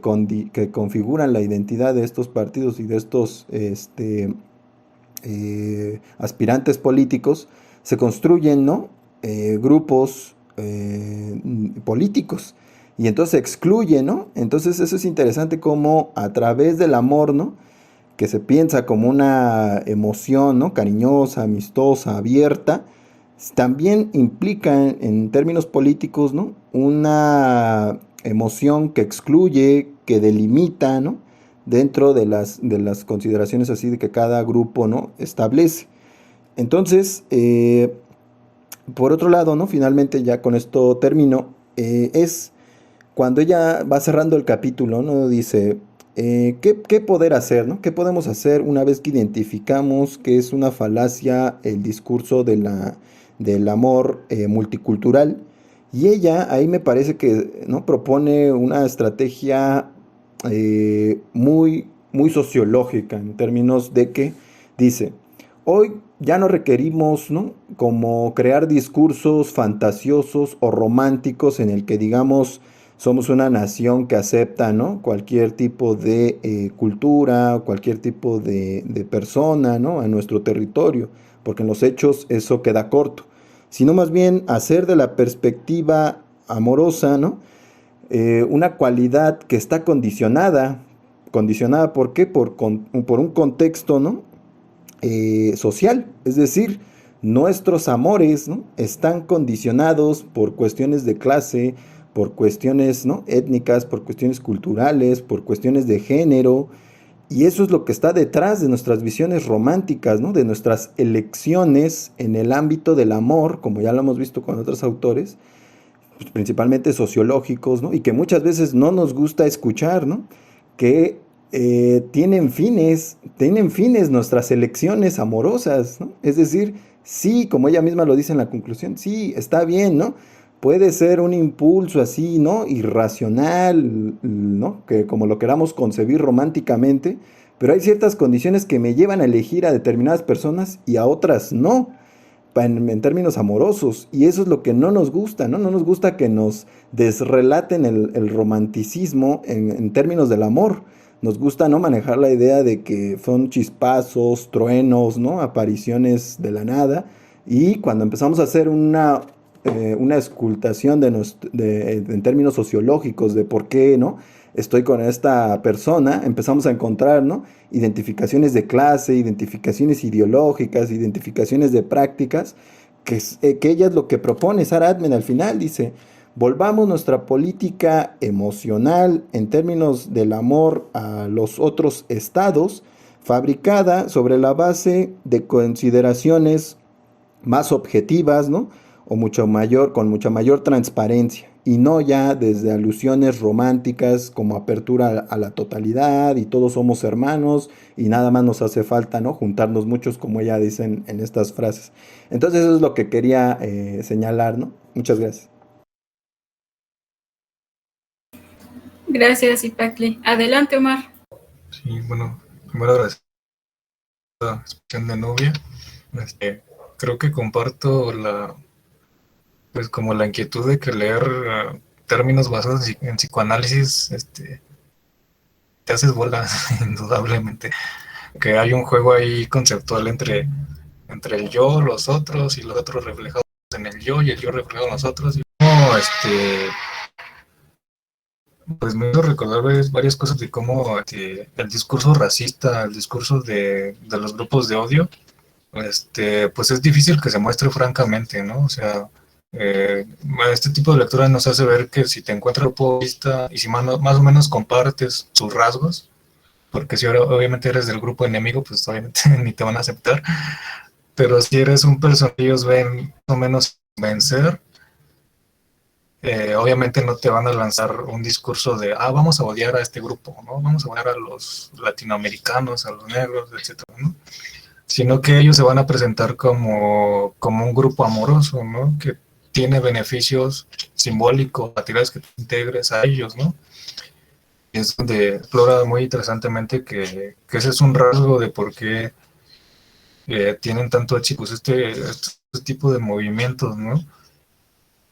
configuran la identidad de estos partidos y de estos aspirantes políticos, se construyen, ¿no?, grupos políticos, y entonces se excluye, ¿no? Entonces eso es interesante, como a través del amor, ¿no?, que se piensa como una emoción, ¿no?, cariñosa, amistosa, abierta, también implica en términos políticos, ¿no?, una emoción que excluye, que delimita, ¿no?, dentro de las consideraciones así de que cada grupo, ¿no?, establece. Entonces, por otro lado, ¿no?, finalmente ya con esto termino, es cuando ella va cerrando el capítulo, ¿no?, dice, ¿qué poder hacer, ¿no?, qué podemos hacer una vez que identificamos que es una falacia el discurso del amor multicultural? Y ella ahí me parece que, ¿no?, propone una estrategia muy, muy sociológica, en términos de que dice, hoy ya no requerimos, ¿no?, como crear discursos fantasiosos o románticos en el que digamos somos una nación que acepta, ¿no?, cualquier tipo de cultura, cualquier tipo de persona, ¿no?, en nuestro territorio, porque en los hechos eso queda corto, sino más bien hacer de la perspectiva amorosa, ¿no?, una cualidad que está condicionada. ¿Por qué? Por un contexto, ¿no?, social. Es decir, nuestros amores, ¿no?, están condicionados por cuestiones de clase, por cuestiones, ¿no?, étnicas, por cuestiones culturales, por cuestiones de género, y eso es lo que está detrás de nuestras visiones románticas, ¿no?, de nuestras elecciones en el ámbito del amor, como ya lo hemos visto con otros autores, pues, principalmente sociológicos, ¿no?, y que muchas veces no nos gusta escuchar, ¿no?, que tienen fines nuestras elecciones amorosas, ¿no? Es decir, sí, como ella misma lo dice en la conclusión, sí, está bien, ¿no?, puede ser un impulso así, ¿no?, irracional, ¿no?, que como lo queramos concebir románticamente, pero hay ciertas condiciones que me llevan a elegir a determinadas personas y a otras no, en términos amorosos, y eso es lo que no nos gusta, ¿no? No nos gusta que nos desrelaten el romanticismo en términos del amor. Nos gusta, ¿no?, manejar la idea de que son chispazos, truenos, ¿no?, apariciones de la nada, y cuando empezamos a hacer una escultación en términos sociológicos de por qué, ¿no?, estoy con esta persona, empezamos a encontrar, ¿no? Identificaciones de clase, identificaciones ideológicas, identificaciones de prácticas, que ella es lo que propone, Sarah Atman al final, dice, volvamos nuestra política emocional en términos del amor a los otros estados, fabricada sobre la base de consideraciones más objetivas, ¿no? O mucho mayor, con mucha mayor transparencia, y no ya desde alusiones románticas como apertura a la totalidad y todos somos hermanos y nada más nos hace falta, ¿no? Juntarnos muchos, como ella dice en estas frases. Entonces eso es lo que quería señalar, ¿no? Muchas gracias. Gracias, Ipacli. Adelante, Omar. Sí, bueno, primero agradecer la explicación de Nubia. Creo que comparto pues como la inquietud de que leer términos basados en psicoanálisis, te haces bolas, indudablemente. Que hay un juego ahí conceptual entre el yo, los otros, y los otros reflejados en el yo, y el yo reflejado en los otros. Y como, pues me hizo recordar varias cosas de cómo el discurso racista, el discurso de los grupos de odio, pues es difícil que se muestre francamente, ¿no? O sea, este tipo de lectura nos hace ver que si te encuentras un grupo racista y si más o menos compartes sus rasgos, porque si ahora obviamente eres del grupo enemigo, pues obviamente ni te van a aceptar, pero si eres un personaje que ellos ven más o menos vencer, obviamente no te van a lanzar un discurso de, vamos a odiar a este grupo, ¿no? Vamos a odiar a los latinoamericanos, a los negros, etcétera, ¿no? Sino que ellos se van a presentar como un grupo amoroso, ¿no? Que tiene beneficios simbólicos, materiales que te integres a ellos, ¿no? Y es donde explora muy interesantemente que ese es un rasgo de por qué tienen tanto éxito este tipo de movimientos, ¿no?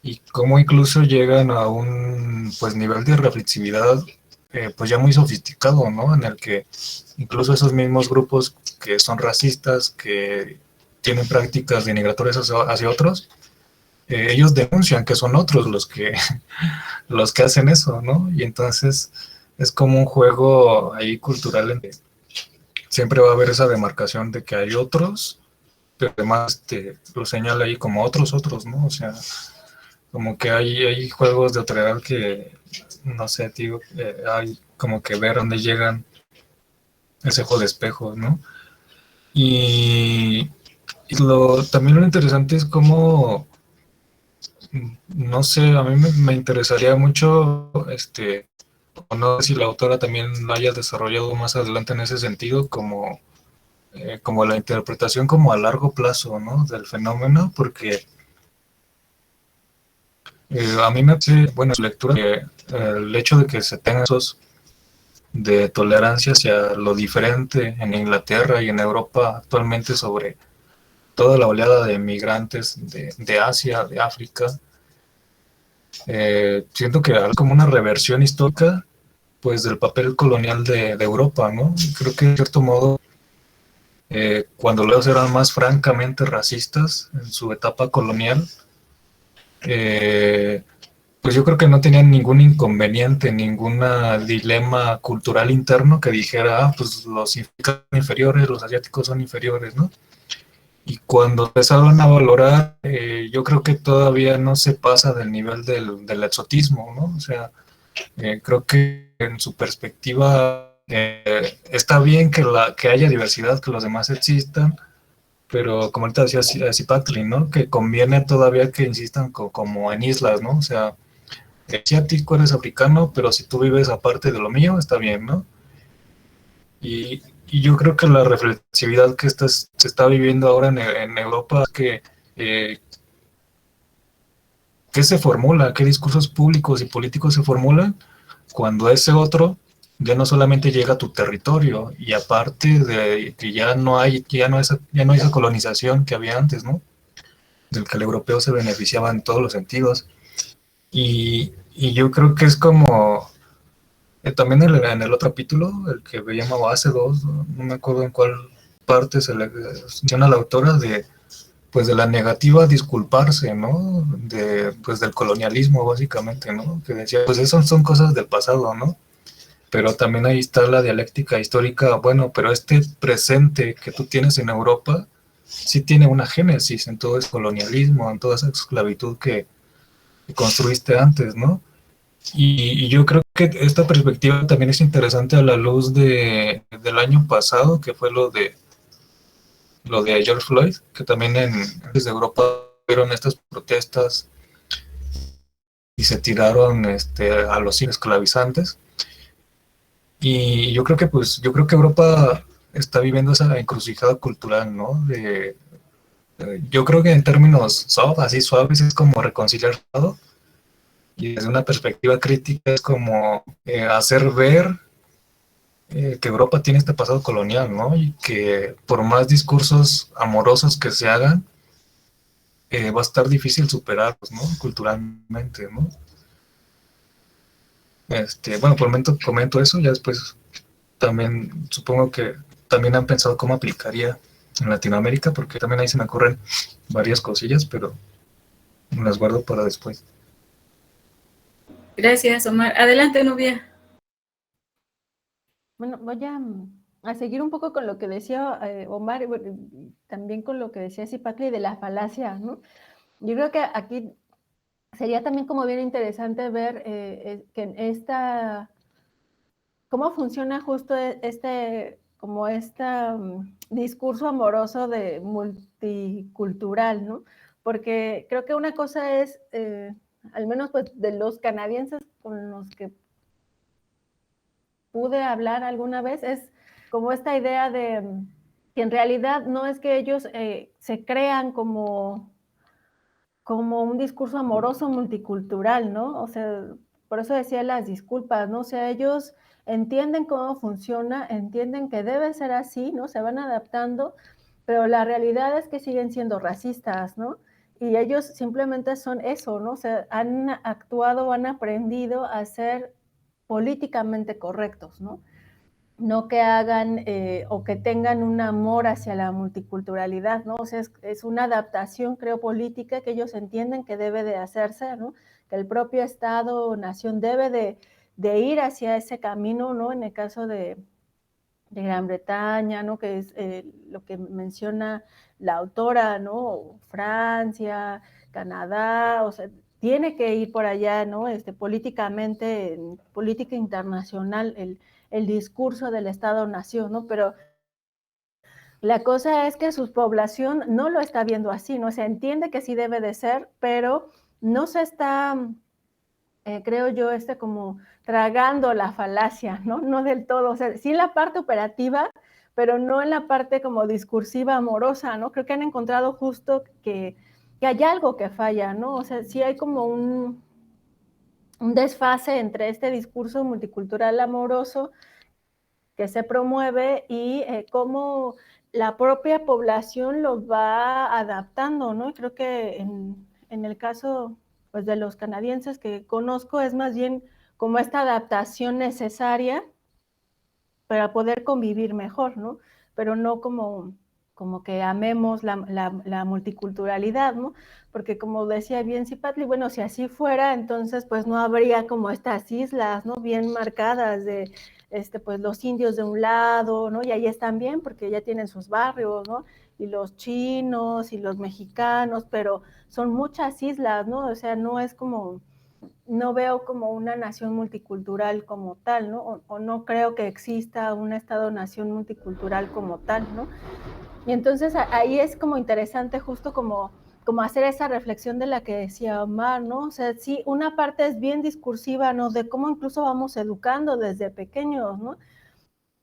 Y cómo incluso llegan a un pues nivel de reflexividad pues ya muy sofisticado, ¿no? En el que incluso esos mismos grupos que son racistas, que tienen prácticas denigratorias hacia otros, ellos denuncian que son otros los que hacen eso, ¿no? Y entonces es como un juego ahí cultural en que siempre va a haber esa demarcación de que hay otros, pero además lo señala ahí como otros, ¿no? O sea, como que hay juegos de otredad que, no sé, digo, hay como que ver dónde llegan ese juego de espejos, ¿no? Y también lo interesante es cómo, no sé, a mí me interesaría mucho, o no sé si la autora también lo haya desarrollado más adelante en ese sentido, como la interpretación como a largo plazo, ¿no? Del fenómeno, porque a mí me hace, bueno, su lectura, el hecho de que se tengan esos de tolerancia hacia lo diferente en Inglaterra y en Europa actualmente sobre toda la oleada de migrantes de Asia, de África, siento que hay como una reversión histórica pues del papel colonial de Europa, ¿no? Creo que de cierto modo cuando los eran más francamente racistas en su etapa colonial, pues yo creo que no tenían ningún inconveniente, ningún dilema cultural interno que dijera, pues los inferiores, los asiáticos son inferiores, ¿no? Y cuando empezaron a valorar, yo creo que todavía no se pasa del nivel del exotismo, ¿no? O sea, creo que en su perspectiva está bien que haya diversidad, que los demás existan, pero como ahorita decía Zipacli, ¿no? Que conviene todavía que insistan como en islas, ¿no? O sea, asiático, eres africano, pero si tú vives aparte de lo mío, está bien, ¿no? Y yo creo que la reflexividad que se está viviendo ahora en Europa es que ¿qué se formula? ¿Qué discursos públicos y políticos se formulan cuando ese otro ya no solamente llega a tu territorio y aparte de que ya no hay esa colonización que había antes, ¿no? Del que el europeo se beneficiaba en todos los sentidos. Y yo creo que es como también en el otro capítulo, el que veíamos hace dos, no me acuerdo en cuál parte se le menciona a la autora de la negativa a disculparse, ¿no? Pues del colonialismo, básicamente, ¿no? Que decía, pues eso son cosas del pasado, ¿no? pero también ahí está la dialéctica histórica, bueno, pero este presente que tú tienes en Europa sí tiene una génesis en todo ese colonialismo, en toda esa esclavitud que construiste antes, ¿no? Y yo creo que esta perspectiva también es interesante a la luz del año pasado, que fue lo de George Floyd, que también desde Europa fueron estas protestas y se tiraron a los esclavizantes. Y yo creo que Europa está viviendo esa encrucijada cultural, ¿no? Yo creo que en términos así suaves, es como reconciliar todo. Y desde una perspectiva crítica es como hacer ver que Europa tiene este pasado colonial, ¿no? Y que por más discursos amorosos que se hagan, va a estar difícil superarlos, ¿no? Culturalmente, ¿no? Bueno, por el momento comento eso, ya después también supongo que también han pensado cómo aplicaría en Latinoamérica, porque también ahí se me ocurren varias cosillas, pero las guardo para después. Gracias, Omar. Adelante, Nubia. Bueno, voy a seguir un poco con lo que decía Omar, y también con lo que decía Zipacli de la falacia, ¿no? Yo creo que aquí sería también como bien interesante ver que en cómo funciona justo como discurso amoroso de multicultural, ¿no? Porque creo que una cosa es, al menos pues de los canadienses con los que pude hablar alguna vez, es como esta idea de que en realidad no es que ellos se crean como un discurso amoroso multicultural, ¿no? O sea, por eso decía las disculpas, ¿no? O sea, ellos entienden cómo funciona, entienden que debe ser así, ¿no? Se van adaptando, pero la realidad es que siguen siendo racistas, ¿no? Y ellos simplemente son eso, ¿no? O sea, han actuado, han aprendido a ser políticamente correctos, ¿no? No que hagan o que tengan un amor hacia la multiculturalidad, ¿no? O sea, es una adaptación, creo, política que ellos entienden que debe de hacerse, ¿no? Que el propio Estado o nación debe de ir hacia ese camino, ¿no? En el caso de Gran Bretaña, ¿no? Que es lo que menciona la autora, ¿no? Francia, Canadá, o sea, tiene que ir por allá, ¿no? Políticamente, en política internacional, el discurso del Estado-Nación, ¿no? Pero la cosa es que su población no lo está viendo así, ¿no? Se entiende que sí debe de ser, pero no se está, creo yo, como tragando la falacia, ¿no? No del todo, o sea, sí en la parte operativa, pero no en la parte como discursiva, amorosa, ¿no? Creo que han encontrado justo que hay algo que falla, ¿no? O sea, sí hay como un desfase entre este discurso multicultural amoroso que se promueve y cómo la propia población lo va adaptando, ¿no? Creo que en el caso pues, de los canadienses que conozco es más bien como esta adaptación necesaria para poder convivir mejor, ¿no? Pero no como que amemos la multiculturalidad, ¿no? Porque como decía bien Zipatli, bueno, si así fuera, entonces pues no habría como estas islas, ¿no? Bien marcadas de, pues los indios de un lado, ¿no? Y ahí están bien porque ya tienen sus barrios, ¿no? Y los chinos y los mexicanos, pero son muchas islas, ¿no? O sea, no es como no veo como una nación multicultural como tal, ¿no? O no creo que exista un Estado-nación multicultural como tal, ¿no? Y entonces ahí es como interesante justo como hacer esa reflexión de la que decía Omar, ¿no? O sea, sí, una parte es bien discursiva, ¿no? De cómo incluso vamos educando desde pequeños, ¿no?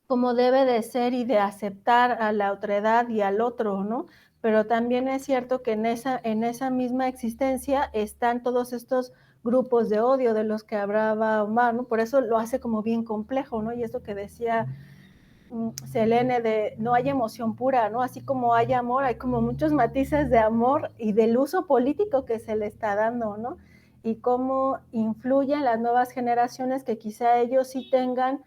Cómo debe de ser y de aceptar a la otredad y al otro, ¿no? Pero también es cierto que en esa misma existencia están todos estos grupos de odio de los que hablaba Omar, ¿no? Por eso lo hace como bien complejo, ¿no? Y eso que decía Selene de no hay emoción pura, ¿no? Así como hay amor, hay como muchos matices de amor y del uso político que se le está dando, ¿no? Y cómo influyen las nuevas generaciones que quizá ellos sí tengan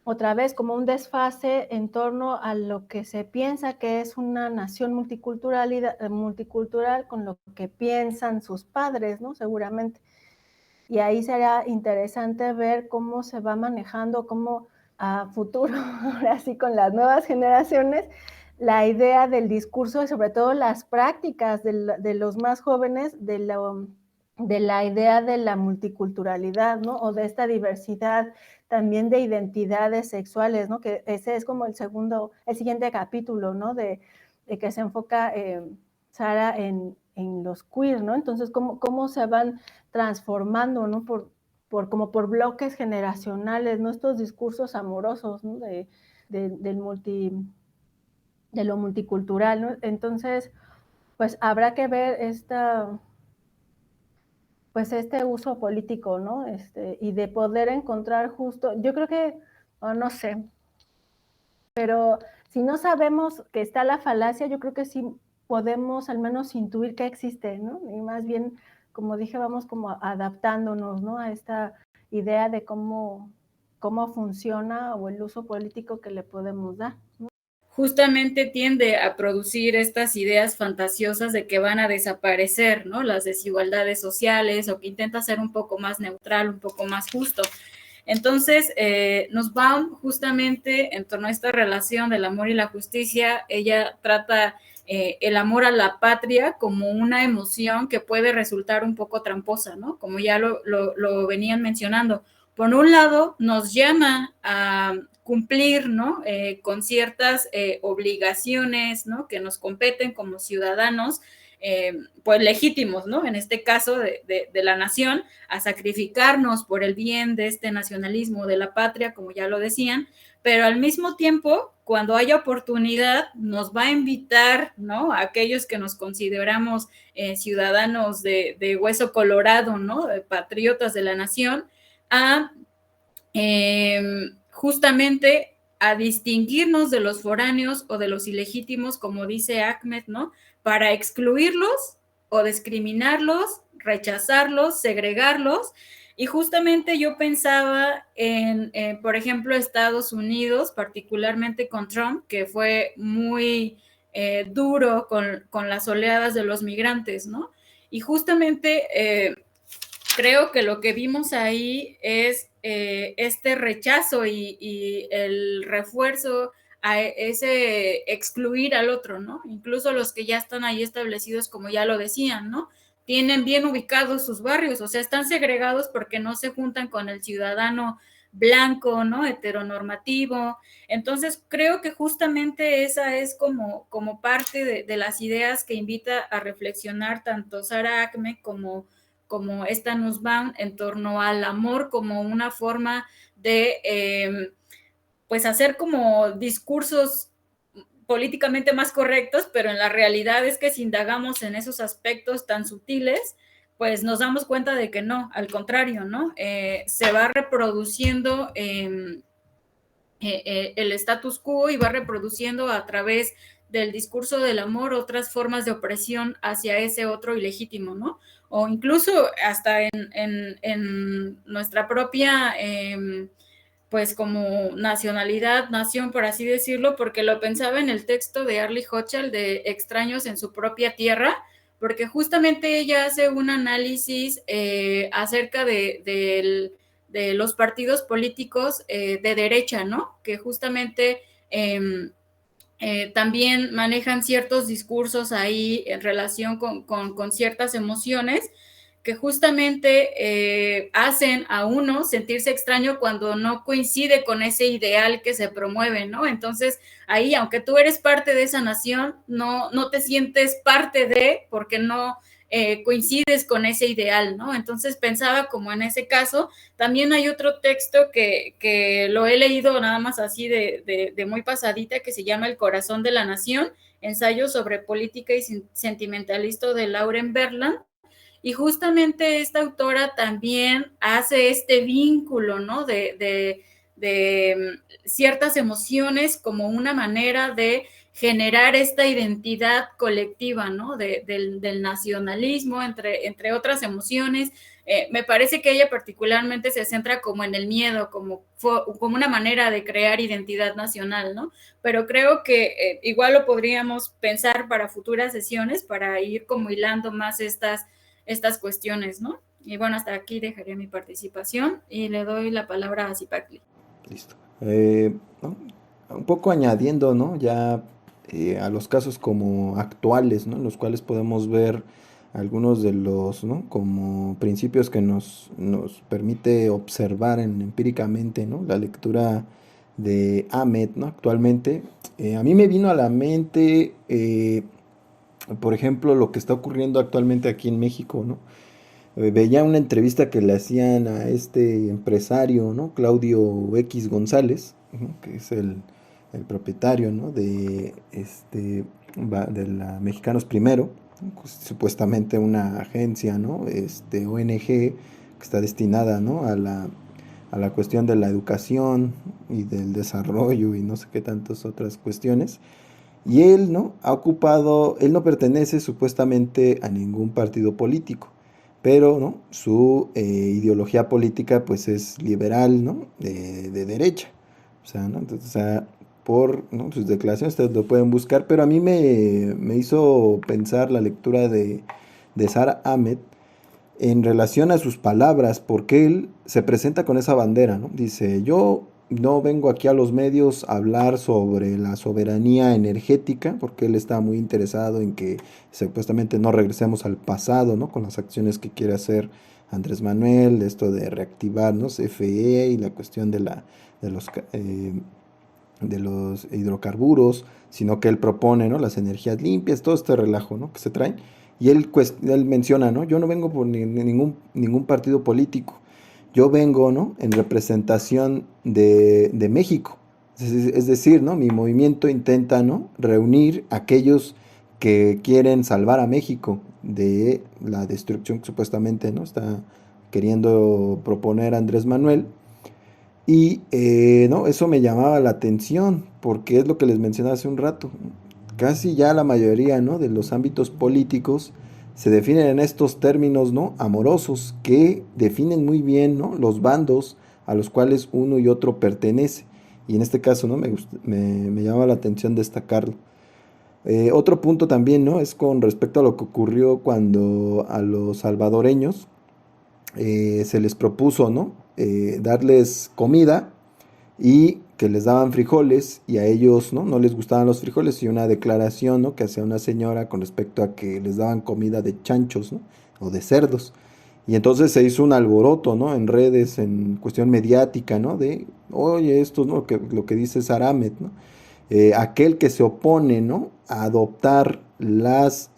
otra vez como un desfase en torno a lo que se piensa que es una nación multicultural con lo que piensan sus padres, ¿no? Seguramente. y ahí será interesante ver cómo se va manejando, cómo a futuro, ahora sí con las nuevas generaciones, la idea del discurso y sobre todo las prácticas de los más jóvenes, de la idea de la multiculturalidad, ¿no? O de esta diversidad también de identidades sexuales, ¿no? Que ese es como el siguiente capítulo, ¿no? De que se enfoca Sara en los queer, ¿no? Entonces, cómo se van transformando, ¿no? Como por bloques generacionales, ¿no? Estos discursos amorosos, ¿no? De lo multicultural, ¿no? Entonces, pues habrá que ver pues este uso político, ¿no? Y de poder encontrar justo, yo creo que, no sé, pero si no sabemos que está la falacia, yo creo que sí podemos al menos intuir que existe, ¿no? Y más bien, como dije, vamos como adaptándonos, ¿no? A esta idea de cómo funciona o el uso político que le podemos dar, ¿no? Justamente tiende a producir estas ideas fantasiosas de que van a desaparecer, ¿no? Las desigualdades sociales, o que intenta ser un poco más neutral, un poco más justo. Entonces, nos va justamente en torno a esta relación del amor y la justicia. Ella trata el amor a la patria como una emoción que puede resultar un poco tramposa, ¿no? Como ya lo venían mencionando. Por un lado, nos llama a cumplir, ¿no? Con ciertas obligaciones, ¿no? Que nos competen como ciudadanos, pues legítimos, ¿no? En este caso de la nación, a sacrificarnos por el bien de este nacionalismo, de la patria, como ya lo decían, pero al mismo tiempo, cuando haya oportunidad, nos va a invitar, ¿no? A aquellos que nos consideramos ciudadanos de hueso colorado, ¿no? Patriotas de la nación, a justamente a distinguirnos de los foráneos o de los ilegítimos, como dice Ahmed, ¿no? Para excluirlos o discriminarlos, rechazarlos, segregarlos. Y justamente yo pensaba por ejemplo, Estados Unidos, particularmente con Trump, que fue muy duro con las oleadas de los migrantes, ¿no? Y justamente creo que lo que vimos ahí es este rechazo y el refuerzo a ese excluir al otro, ¿no? Incluso los que ya están ahí establecidos, como ya lo decían, ¿no? Tienen bien ubicados sus barrios, o sea, están segregados porque no se juntan con el ciudadano blanco, ¿no? Heteronormativo. Entonces, creo que justamente esa es como parte de las ideas que invita a reflexionar tanto Sara Ahmed como esta Nussbaum en torno al amor como una forma de pues hacer como discursos políticamente más correctos, pero en la realidad es que si indagamos en esos aspectos tan sutiles, pues nos damos cuenta de que no, al contrario, ¿no? Se va reproduciendo el status quo y va reproduciendo a través del discurso del amor otras formas de opresión hacia ese otro ilegítimo, ¿no? O incluso hasta en nuestra propia, pues como nación, por así decirlo, porque lo pensaba en el texto de Arlie Hochschild de Extraños en su propia tierra, porque justamente ella hace un análisis acerca de los partidos políticos de derecha, ¿no? Que justamente también manejan ciertos discursos ahí en relación con ciertas emociones que justamente hacen a uno sentirse extraño cuando no coincide con ese ideal que se promueve, ¿no? Entonces, ahí, aunque tú eres parte de esa nación, no te sientes parte de, porque no coincides con ese ideal, ¿no? Entonces, pensaba como en ese caso. También hay otro texto que lo he leído nada más así de muy pasadita, que se llama El corazón de la nación, ensayo sobre política y sentimentalista de Lauren Berland. Y justamente esta autora también hace este vínculo, ¿no? De ciertas emociones como una manera de generar esta identidad colectiva, ¿no? Del nacionalismo, entre otras emociones. Me parece que ella particularmente se centra como en el miedo, como una manera de crear identidad nacional, ¿no? Pero creo que igual lo podríamos pensar para futuras sesiones, para ir como hilando más estas cuestiones, ¿no? Y bueno, hasta aquí dejaré mi participación y le doy la palabra a Zipacli. Listo. ¿No? Un poco añadiendo, ¿no? Ya a los casos como actuales, ¿no? En los cuales podemos ver algunos de los, ¿no? Como principios que nos permite observar empíricamente, ¿no? La lectura de Ahmed, ¿no? Actualmente, a mí me vino a la mente, por ejemplo, lo que está ocurriendo actualmente aquí en México, ¿no? Veía una entrevista que le hacían a este empresario, ¿no? Claudio X González, ¿no? Que es el propietario, ¿no? De la Mexicanos Primero, ¿no? Pues, supuestamente una agencia, ¿no? ONG que está destinada, ¿no? A la cuestión de la educación y del desarrollo y no sé qué tantas otras cuestiones. Y él, ¿no? Él no pertenece supuestamente a ningún partido político, pero, ¿no? Su ideología política, pues, es liberal, ¿no? De derecha. O sea, ¿no? Entonces, o sea, por, ¿no? sus declaraciones ustedes lo pueden buscar, pero a mí me hizo pensar la lectura de Sara Ahmed en relación a sus palabras, porque él se presenta con esa bandera, ¿no? Dice, yo no vengo aquí a los medios a hablar sobre la soberanía energética, porque él está muy interesado en que supuestamente no regresemos al pasado, ¿no? Con las acciones que quiere hacer Andrés Manuel, esto de reactivar, ¿no? CFE y la cuestión de los hidrocarburos, sino que él propone, ¿no? Las energías limpias, todo este relajo, ¿no? Que se traen. Y él menciona, ¿no? Yo no vengo por ningún partido político. Yo vengo, ¿no? En representación de México. Es decir, ¿no? Mi movimiento intenta, ¿no? Reunir a aquellos que quieren salvar a México de la destrucción que supuestamente, ¿no? Está queriendo proponer Andrés Manuel. Y no, eso me llamaba la atención, porque es lo que les mencionaba hace un rato. Casi ya la mayoría, ¿no? de los ámbitos políticos se definen en estos términos, ¿no? amorosos, que definen muy bien, ¿no? los bandos a los cuales uno y otro pertenece. Y en este caso, ¿no? me llama la atención destacarlo. Otro punto también, ¿no? es con respecto a lo que ocurrió cuando a los salvadoreños se les propuso, ¿no? Darles comida y que les daban frijoles y a ellos no les gustaban los frijoles, y una declaración, ¿no? que hacía una señora con respecto a que les daban comida de chanchos, ¿no? o de cerdos. Y entonces se hizo un alboroto, ¿no? en redes, en cuestión mediática, ¿no? de, oye, esto, ¿no? lo que dice Sara Ahmed, ¿no? Aquel que se opone, ¿no? a adoptar las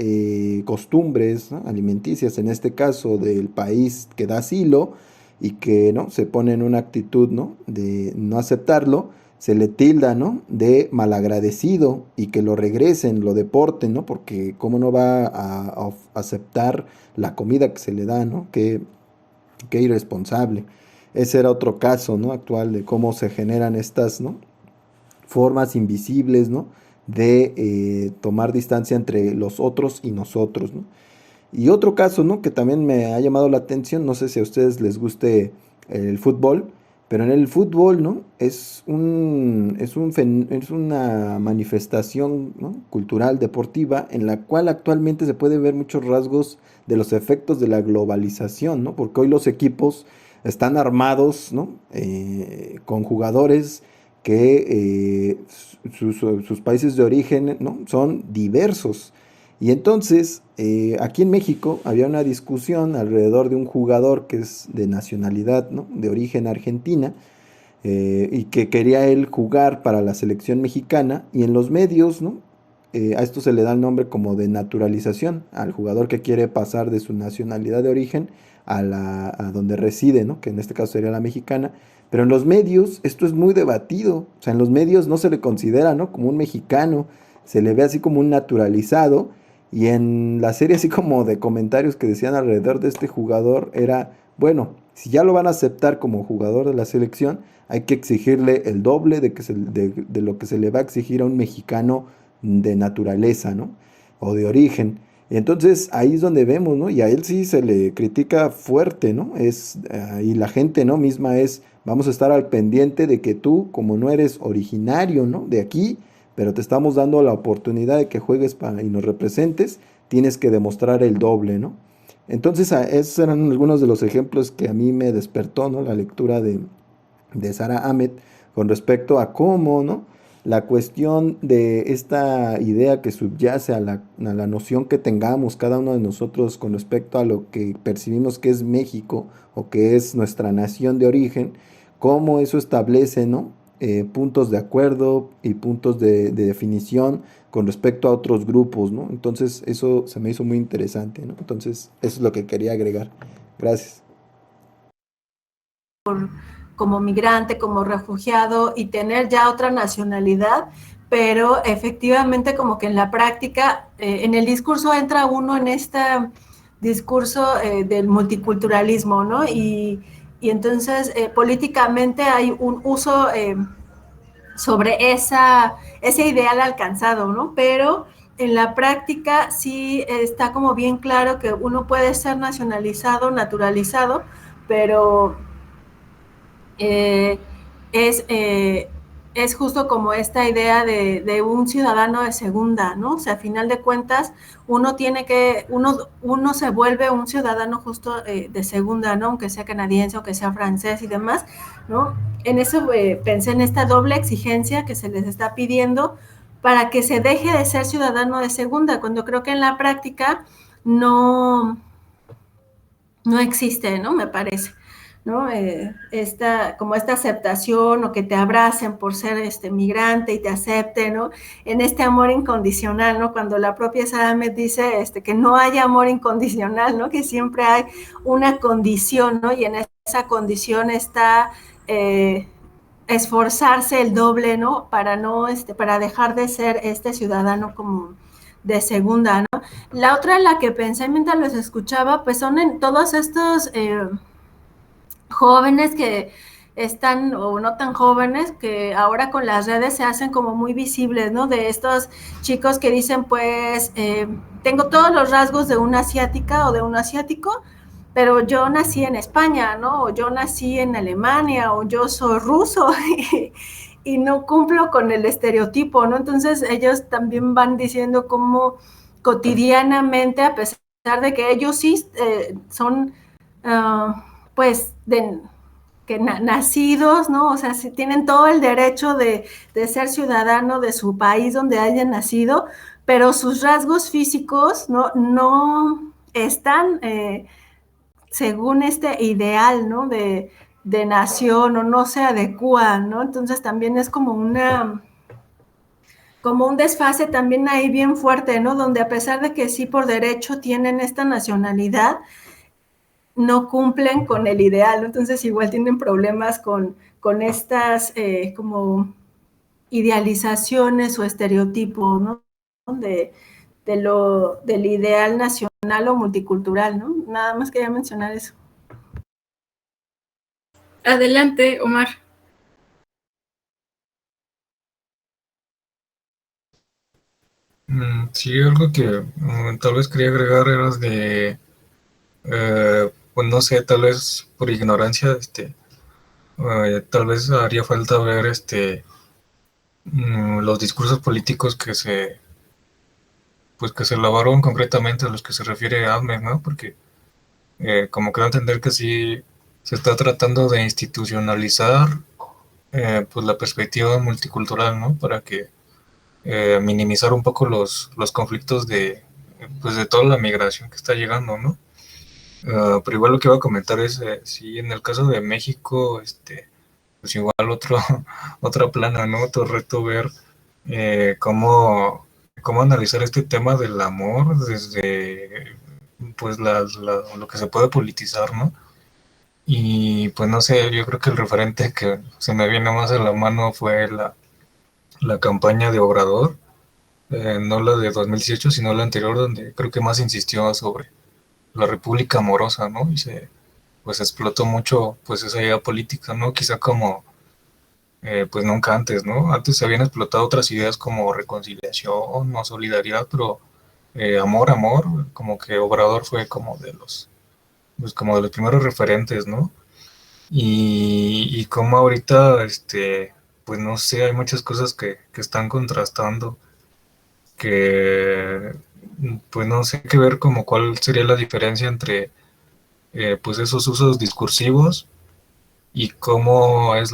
costumbres, ¿no? alimenticias, en este caso del país que da asilo, y que ¿no? se pone en una actitud, ¿no? de no aceptarlo, se le tilda, ¿no? de malagradecido, y que lo regresen, lo deporten, ¿no? porque cómo no va a aceptar la comida que se le da, ¿no? Qué irresponsable. Ese era otro caso, ¿no? actual de cómo se generan estas, ¿no? formas invisibles, ¿no? de tomar distancia entre los otros y nosotros, ¿no? Y otro caso, ¿no? que también me ha llamado la atención, no sé si a ustedes les guste el fútbol, pero en el fútbol, ¿no? es una manifestación, ¿no? cultural, deportiva, en la cual actualmente se puede ver muchos rasgos de los efectos de la globalización, ¿no? porque hoy los equipos están armados, ¿no? Con jugadores que sus países de origen, ¿no? son diversos. Y entonces, aquí en México había una discusión alrededor de un jugador que es de nacionalidad, ¿no? de origen argentina, y que quería él jugar para la selección mexicana, y en los medios, ¿no? A esto se le da el nombre como de naturalización, al jugador que quiere pasar de su nacionalidad de origen a donde reside, ¿no? que en este caso sería la mexicana. Pero en los medios esto es muy debatido, o sea, en los medios no se le considera, ¿no? como un mexicano, se le ve así como un naturalizado. Y en la serie así como de comentarios que decían alrededor de este jugador era, bueno, si ya lo van a aceptar como jugador de la selección, hay que exigirle el doble de lo que se le va a exigir a un mexicano de naturaleza, ¿no? O de origen. Y entonces ahí es donde vemos, ¿no? Y a él sí se le critica fuerte, ¿no? Y la gente, ¿no? misma vamos a estar al pendiente de que tú, como no eres originario, ¿no? de aquí, pero te estamos dando la oportunidad de que juegues y nos representes, tienes que demostrar el doble, ¿no? Entonces, esos eran algunos de los ejemplos que a mí me despertó, ¿no? La lectura de Sara Ahmed con respecto a cómo, ¿no? La cuestión de esta idea que subyace a la noción que tengamos cada uno de nosotros con respecto a lo que percibimos que es México o que es nuestra nación de origen, cómo eso establece, ¿no? Puntos de acuerdo y puntos de definición con respecto a otros grupos, ¿no? Entonces eso se me hizo muy interesante, ¿no? Entonces eso es lo que quería agregar. Gracias. Como migrante, como refugiado y tener ya otra nacionalidad, pero efectivamente como que en la práctica, en el discurso entra uno en este discurso del multiculturalismo, ¿no? Y entonces políticamente hay un uso sobre ese ideal alcanzado, ¿no? Pero en la práctica sí está como bien claro que uno puede ser nacionalizado, naturalizado, pero eh, es, eh, es justo como esta idea de un ciudadano de segunda, ¿no? O sea, a final de cuentas, uno se vuelve un ciudadano justo de segunda, ¿no? Aunque sea canadiense, aunque sea francés y demás, ¿no? En eso pensé en esta doble exigencia que se les está pidiendo para que se deje de ser ciudadano de segunda, cuando creo que en la práctica no, no existe, ¿no? Me parece, ¿no? Como esta aceptación o que te abracen por ser migrante y te acepten, ¿no? En este amor incondicional, ¿no? Cuando la propia Sara Ahmed dice que no hay amor incondicional, ¿no? Que siempre hay una condición, ¿no? Y en esa condición está esforzarse el doble, ¿no? Para no, para dejar de ser este ciudadano como de segunda, ¿no? La otra en la que pensé mientras los escuchaba, pues son en todos estos jóvenes que están, o no tan jóvenes, que ahora con las redes se hacen como muy visibles, ¿no? De estos chicos que dicen, pues, tengo todos los rasgos de una asiática o de un asiático, pero yo nací en España, ¿no? O yo nací en Alemania, o yo soy ruso, y no cumplo con el estereotipo, ¿no? Entonces ellos también van diciendo cómo cotidianamente, a pesar de que ellos sí son, pues, que nacidos, ¿no? O sea, si tienen todo el derecho de ser ciudadano de su país donde hayan nacido, pero sus rasgos físicos no están según este ideal, ¿no? De nación o no se adecúan, ¿no? Entonces también es como un desfase también ahí bien fuerte, ¿no? Donde a pesar de que sí por derecho tienen esta nacionalidad, no cumplen con el ideal, ¿no? Entonces igual tienen problemas con estas como idealizaciones o estereotipos, ¿no? Del ideal nacional o multicultural, ¿no? Nada más quería mencionar eso. Adelante, Omar. Sí, algo que tal vez quería agregar era pues no sé, tal vez por ignorancia, tal vez haría falta ver los discursos políticos pues que se elaboraron concretamente a los que se refiere Ahmed, ¿no? Porque como que da a entender que sí se está tratando de institucionalizar pues la perspectiva multicultural, ¿no? Para que minimizar un poco los conflictos pues de toda la migración que está llegando, ¿no? Pero igual lo que iba a comentar es, si en el caso de México, pues igual otra plana, ¿no? Otro reto ver cómo analizar este tema del amor desde pues lo que se puede politizar, ¿no? Y pues no sé, yo creo que el referente que se me viene más a la mano fue la campaña de Obrador, no la de 2018, sino la anterior, donde creo que más insistió sobre la República Amorosa, ¿no? Y pues explotó mucho pues esa idea política, ¿no? Quizá como pues nunca antes, ¿no? Antes se habían explotado otras ideas como reconciliación o solidaridad, pero amor, como que Obrador fue pues como de los primeros referentes, ¿no? Y como ahorita, pues no sé, hay muchas cosas que están contrastando, que pues no sé qué ver como cuál sería la diferencia entre pues esos usos discursivos y cómo es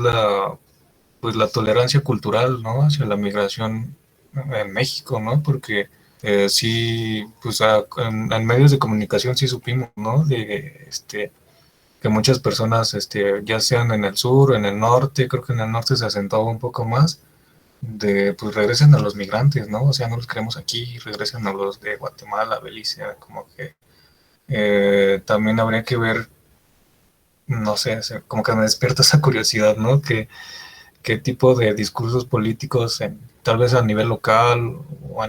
pues la tolerancia cultural, ¿no? Hacia la migración en México, ¿no? Porque sí, pues en medios de comunicación sí supimos, ¿no? De que muchas personas, ya sean en el sur o en el norte, creo que en el norte se asentaba un poco más, pues regresen a los migrantes, ¿no? O sea, no los queremos aquí, regresen a los de Guatemala, Belice, como que también habría que ver, no sé, o sea, como que me despierta esa curiosidad, ¿no? Qué tipo de discursos políticos, tal vez a nivel local o a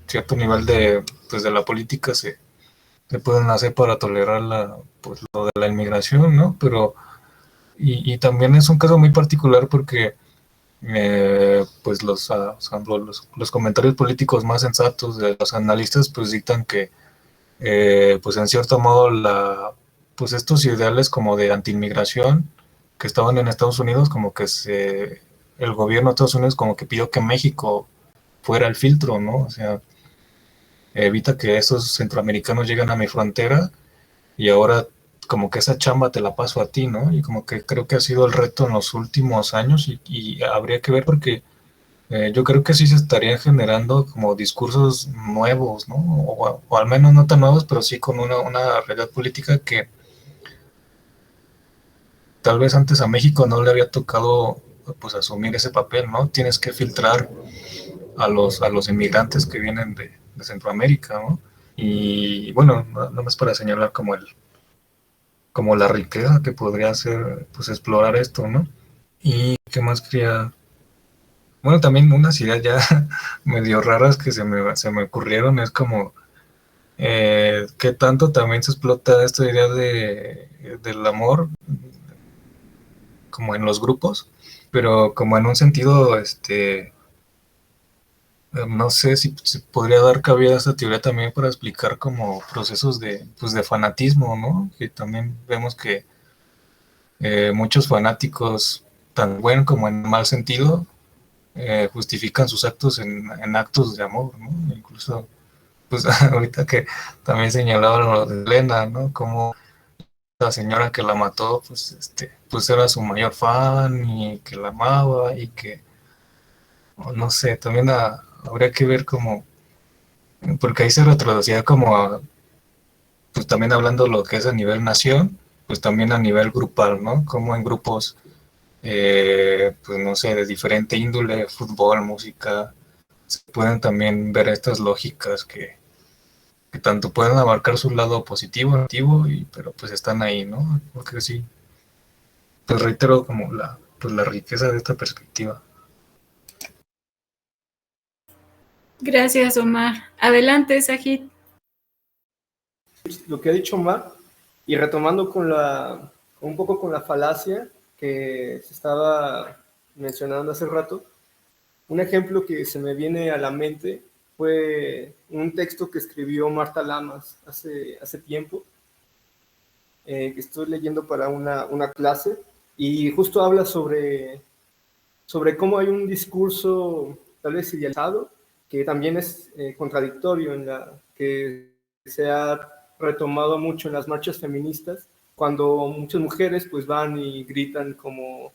cierto nivel pues de la política se pueden hacer para tolerar pues lo de la inmigración, ¿no? Pero, y también es un caso muy particular porque pues o sea, los comentarios políticos más sensatos de los analistas pues dictan que pues en cierto modo pues estos ideales como de anti-inmigración que estaban en Estados Unidos, como que el gobierno de Estados Unidos como que pidió que México fuera el filtro, ¿no? O sea, evita que esos centroamericanos lleguen a mi frontera y ahora como que esa chamba te la paso a ti, ¿no? Y como que creo que ha sido el reto en los últimos años y habría que ver porque yo creo que sí se estarían generando como discursos nuevos, ¿no? O al menos no tan nuevos, pero sí con una realidad política que tal vez antes a México no le había tocado pues asumir ese papel, ¿no? Tienes que filtrar a los inmigrantes que vienen de Centroamérica, ¿no? Y bueno, no más para señalar como la riqueza que podría ser pues explorar esto, ¿no? Y qué más quería. Bueno, también unas ideas ya medio raras que se me ocurrieron es como qué tanto también se explota esta idea del amor como en los grupos, pero como en un sentido, no sé si podría dar cabida a esta teoría también para explicar como procesos pues de fanatismo, ¿no? Que también vemos que muchos fanáticos, tan buen como en mal sentido, justifican sus actos en actos de amor, ¿no? Incluso, pues ahorita que también señalaban lo de Elena, ¿no? Como la señora que la mató, pues, pues era su mayor fan y que la amaba y que, no sé, también habría que ver como, porque ahí se retroducía como, pues también hablando lo que es a nivel nación, pues también a nivel grupal, ¿no? Como en grupos, pues no sé, de diferente índole, fútbol, música, se pueden también ver estas lógicas que tanto pueden abarcar su lado positivo, negativo, pero pues están ahí, ¿no? Porque sí, pues reitero como pues la riqueza de esta perspectiva. Gracias, Omar. Adelante, Sajid. Lo que ha dicho Omar, y retomando un poco con la falacia que se estaba mencionando hace rato, un ejemplo que se me viene a la mente fue un texto que escribió Marta Lamas hace tiempo, que estoy leyendo para una clase, y justo habla sobre cómo hay un discurso tal vez idealizado, que también es contradictorio, que se ha retomado mucho en las marchas feministas, cuando muchas mujeres pues van y gritan como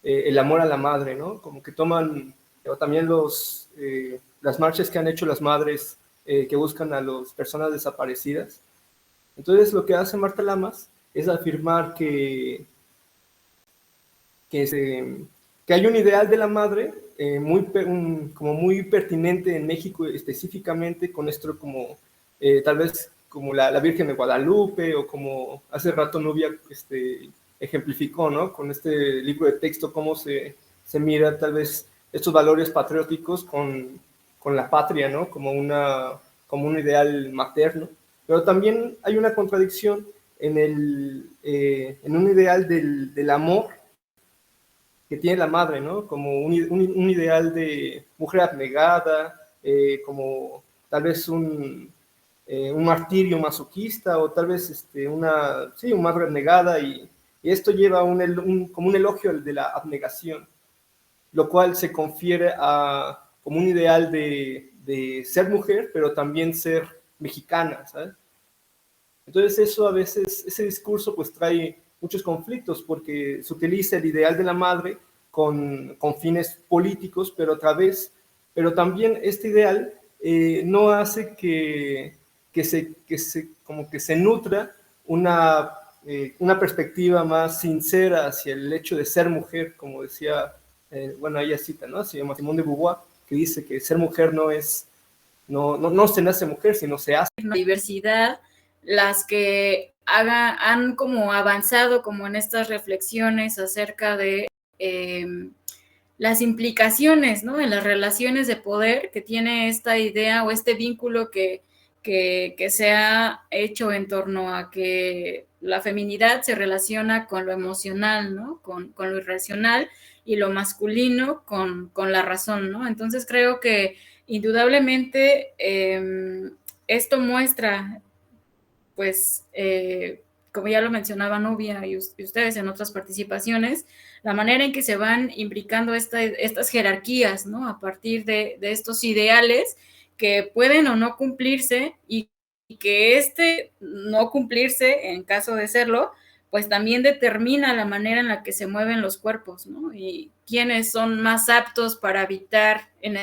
el amor a la madre, ¿no? Como que toman, o también las marchas que han hecho las madres que buscan a las personas desaparecidas. Entonces lo que hace Marta Lamas es afirmar que hay un ideal de la madre como muy pertinente en México específicamente, con esto como tal vez como la Virgen de Guadalupe, o como hace rato Nubia ejemplificó, ¿no? Con este libro de texto, cómo se mira tal vez estos valores patrióticos con la patria, ¿no? Como un ideal materno. Pero también hay una contradicción en un ideal del amor que tiene la madre, ¿no? Como un ideal de mujer abnegada, como tal vez un martirio masoquista, o tal vez una madre abnegada, y esto lleva como un elogio de la abnegación, lo cual se confiere como un ideal de de ser mujer, pero también ser mexicana, ¿sabes? Entonces eso a veces, ese discurso pues trae muchos conflictos porque se utiliza el ideal de la madre con fines políticos, pero pero también este ideal no hace como que se nutra una perspectiva más sincera hacia el hecho de ser mujer, como decía, bueno, ella cita, ¿no? Se llama Simone de Beauvoir, que dice que ser mujer no se nace mujer, sino se hace. La diversidad, las que han como avanzado como en estas reflexiones acerca de las implicaciones, ¿no? En las relaciones de poder que tiene esta idea o este vínculo que se ha hecho en torno a que la feminidad se relaciona con lo emocional, ¿no? Con lo irracional, y lo masculino con la razón, ¿no? Entonces creo que indudablemente esto muestra, pues, como ya lo mencionaba Nubia y ustedes en otras participaciones, la manera en que se van imbricando estas jerarquías, ¿no? A partir de estos ideales que pueden o no cumplirse, y que no cumplirse, en caso de serlo, pues también determina la manera en la que se mueven los cuerpos, ¿no? Y quiénes son más aptos para habitar en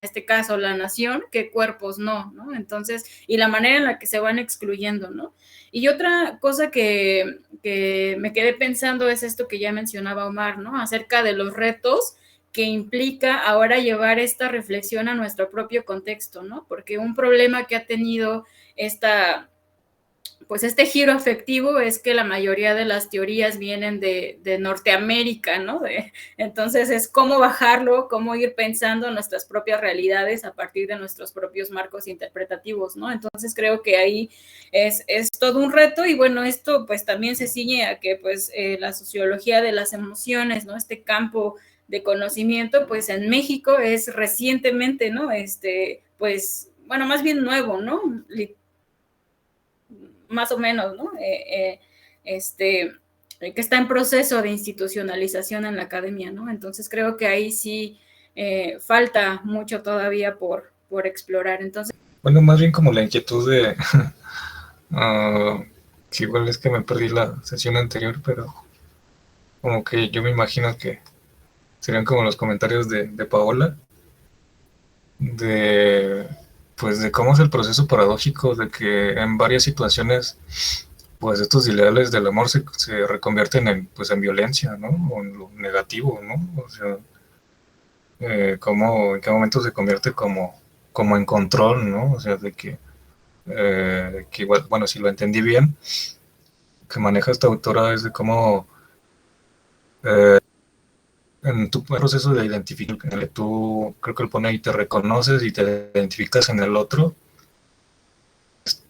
este caso la nación, qué cuerpos no, ¿no? Entonces, y la manera en la que se van excluyendo, ¿no? Y otra cosa que me quedé pensando es esto que ya mencionaba Omar, ¿no? Acerca de los retos que implica ahora llevar esta reflexión a nuestro propio contexto, ¿no? Porque un problema que ha tenido este giro afectivo es que la mayoría de las teorías vienen de Norteamérica, ¿no? Entonces es cómo bajarlo, cómo ir pensando nuestras propias realidades a partir de nuestros propios marcos interpretativos, ¿no? Entonces creo que ahí es todo un reto, y bueno, esto pues también se ciñe a que pues la sociología de las emociones, ¿no? Este campo de conocimiento, pues en México es recientemente, ¿no? Pues, bueno, más bien nuevo, ¿no? Más o menos, ¿no? Que está en proceso de institucionalización en la academia, ¿no? Entonces creo que ahí sí falta mucho todavía por explorar. Entonces, bueno, más bien como la inquietud de que igual es que me perdí la sesión anterior, pero como que yo me imagino que serían como los comentarios de Paola, pues de cómo es el proceso paradójico de que en varias situaciones pues estos ideales del amor se reconvierten en violencia, ¿no? O en lo negativo, ¿no? O sea, en qué momento se convierte como en control, ¿no? O sea, de que igual, bueno, si lo entendí bien, que maneja esta autora es de cómo en tu proceso de identificación, en el que tú, creo que lo pone ahí, te reconoces y te identificas en el otro,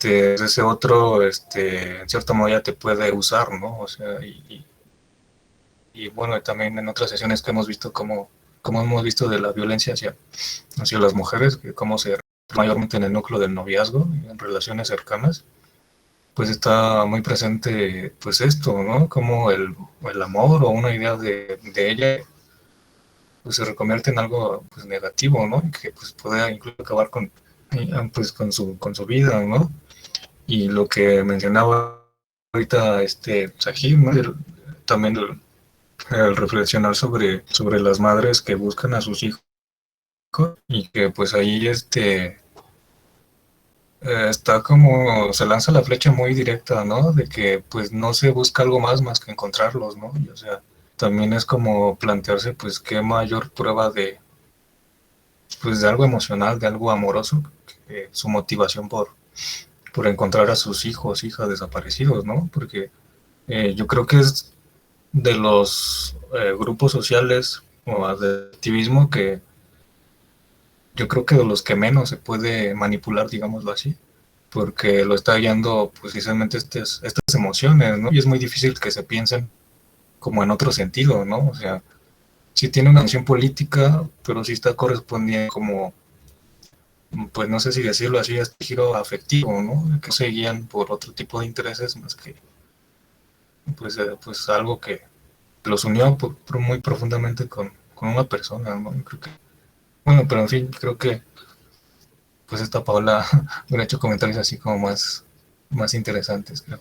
ese otro, en cierta manera te puede usar, ¿no? O sea, y bueno, también en otras sesiones que hemos visto como hemos visto de la violencia hacia las mujeres, que cómo se mayormente en el núcleo del noviazgo, en relaciones cercanas, pues está muy presente pues esto, ¿no? Como el amor o una idea de ella pues se reconvierte en algo pues negativo, ¿no? Que pues puede incluso acabar con su vida, ¿no? Y lo que mencionaba ahorita Sahib, ¿no? También el reflexionar sobre las madres que buscan a sus hijos, y que pues ahí está como se lanza la flecha muy directa, ¿no? De que pues no se busca algo más que encontrarlos, ¿no? Y, o sea, también es como plantearse pues qué mayor prueba de algo emocional, de algo amoroso, que su motivación por encontrar a sus hijos, hijas desaparecidos, ¿no? Porque yo creo que es de los grupos sociales o de activismo que yo creo que de los que menos se puede manipular, digámoslo así, porque lo está guiando pues, precisamente estas emociones, ¿no? Y es muy difícil que se piensen como en otro sentido, ¿no? O sea, sí tiene una acción política, pero sí está correspondiendo como, pues no sé si decirlo así, este giro afectivo, ¿no? Que se guían por otro tipo de intereses más que, pues algo que los unió muy profundamente con una persona, ¿no? Creo que, bueno, pero en fin, creo que pues esta Paola hubiera hecho comentarios así como más interesantes, creo.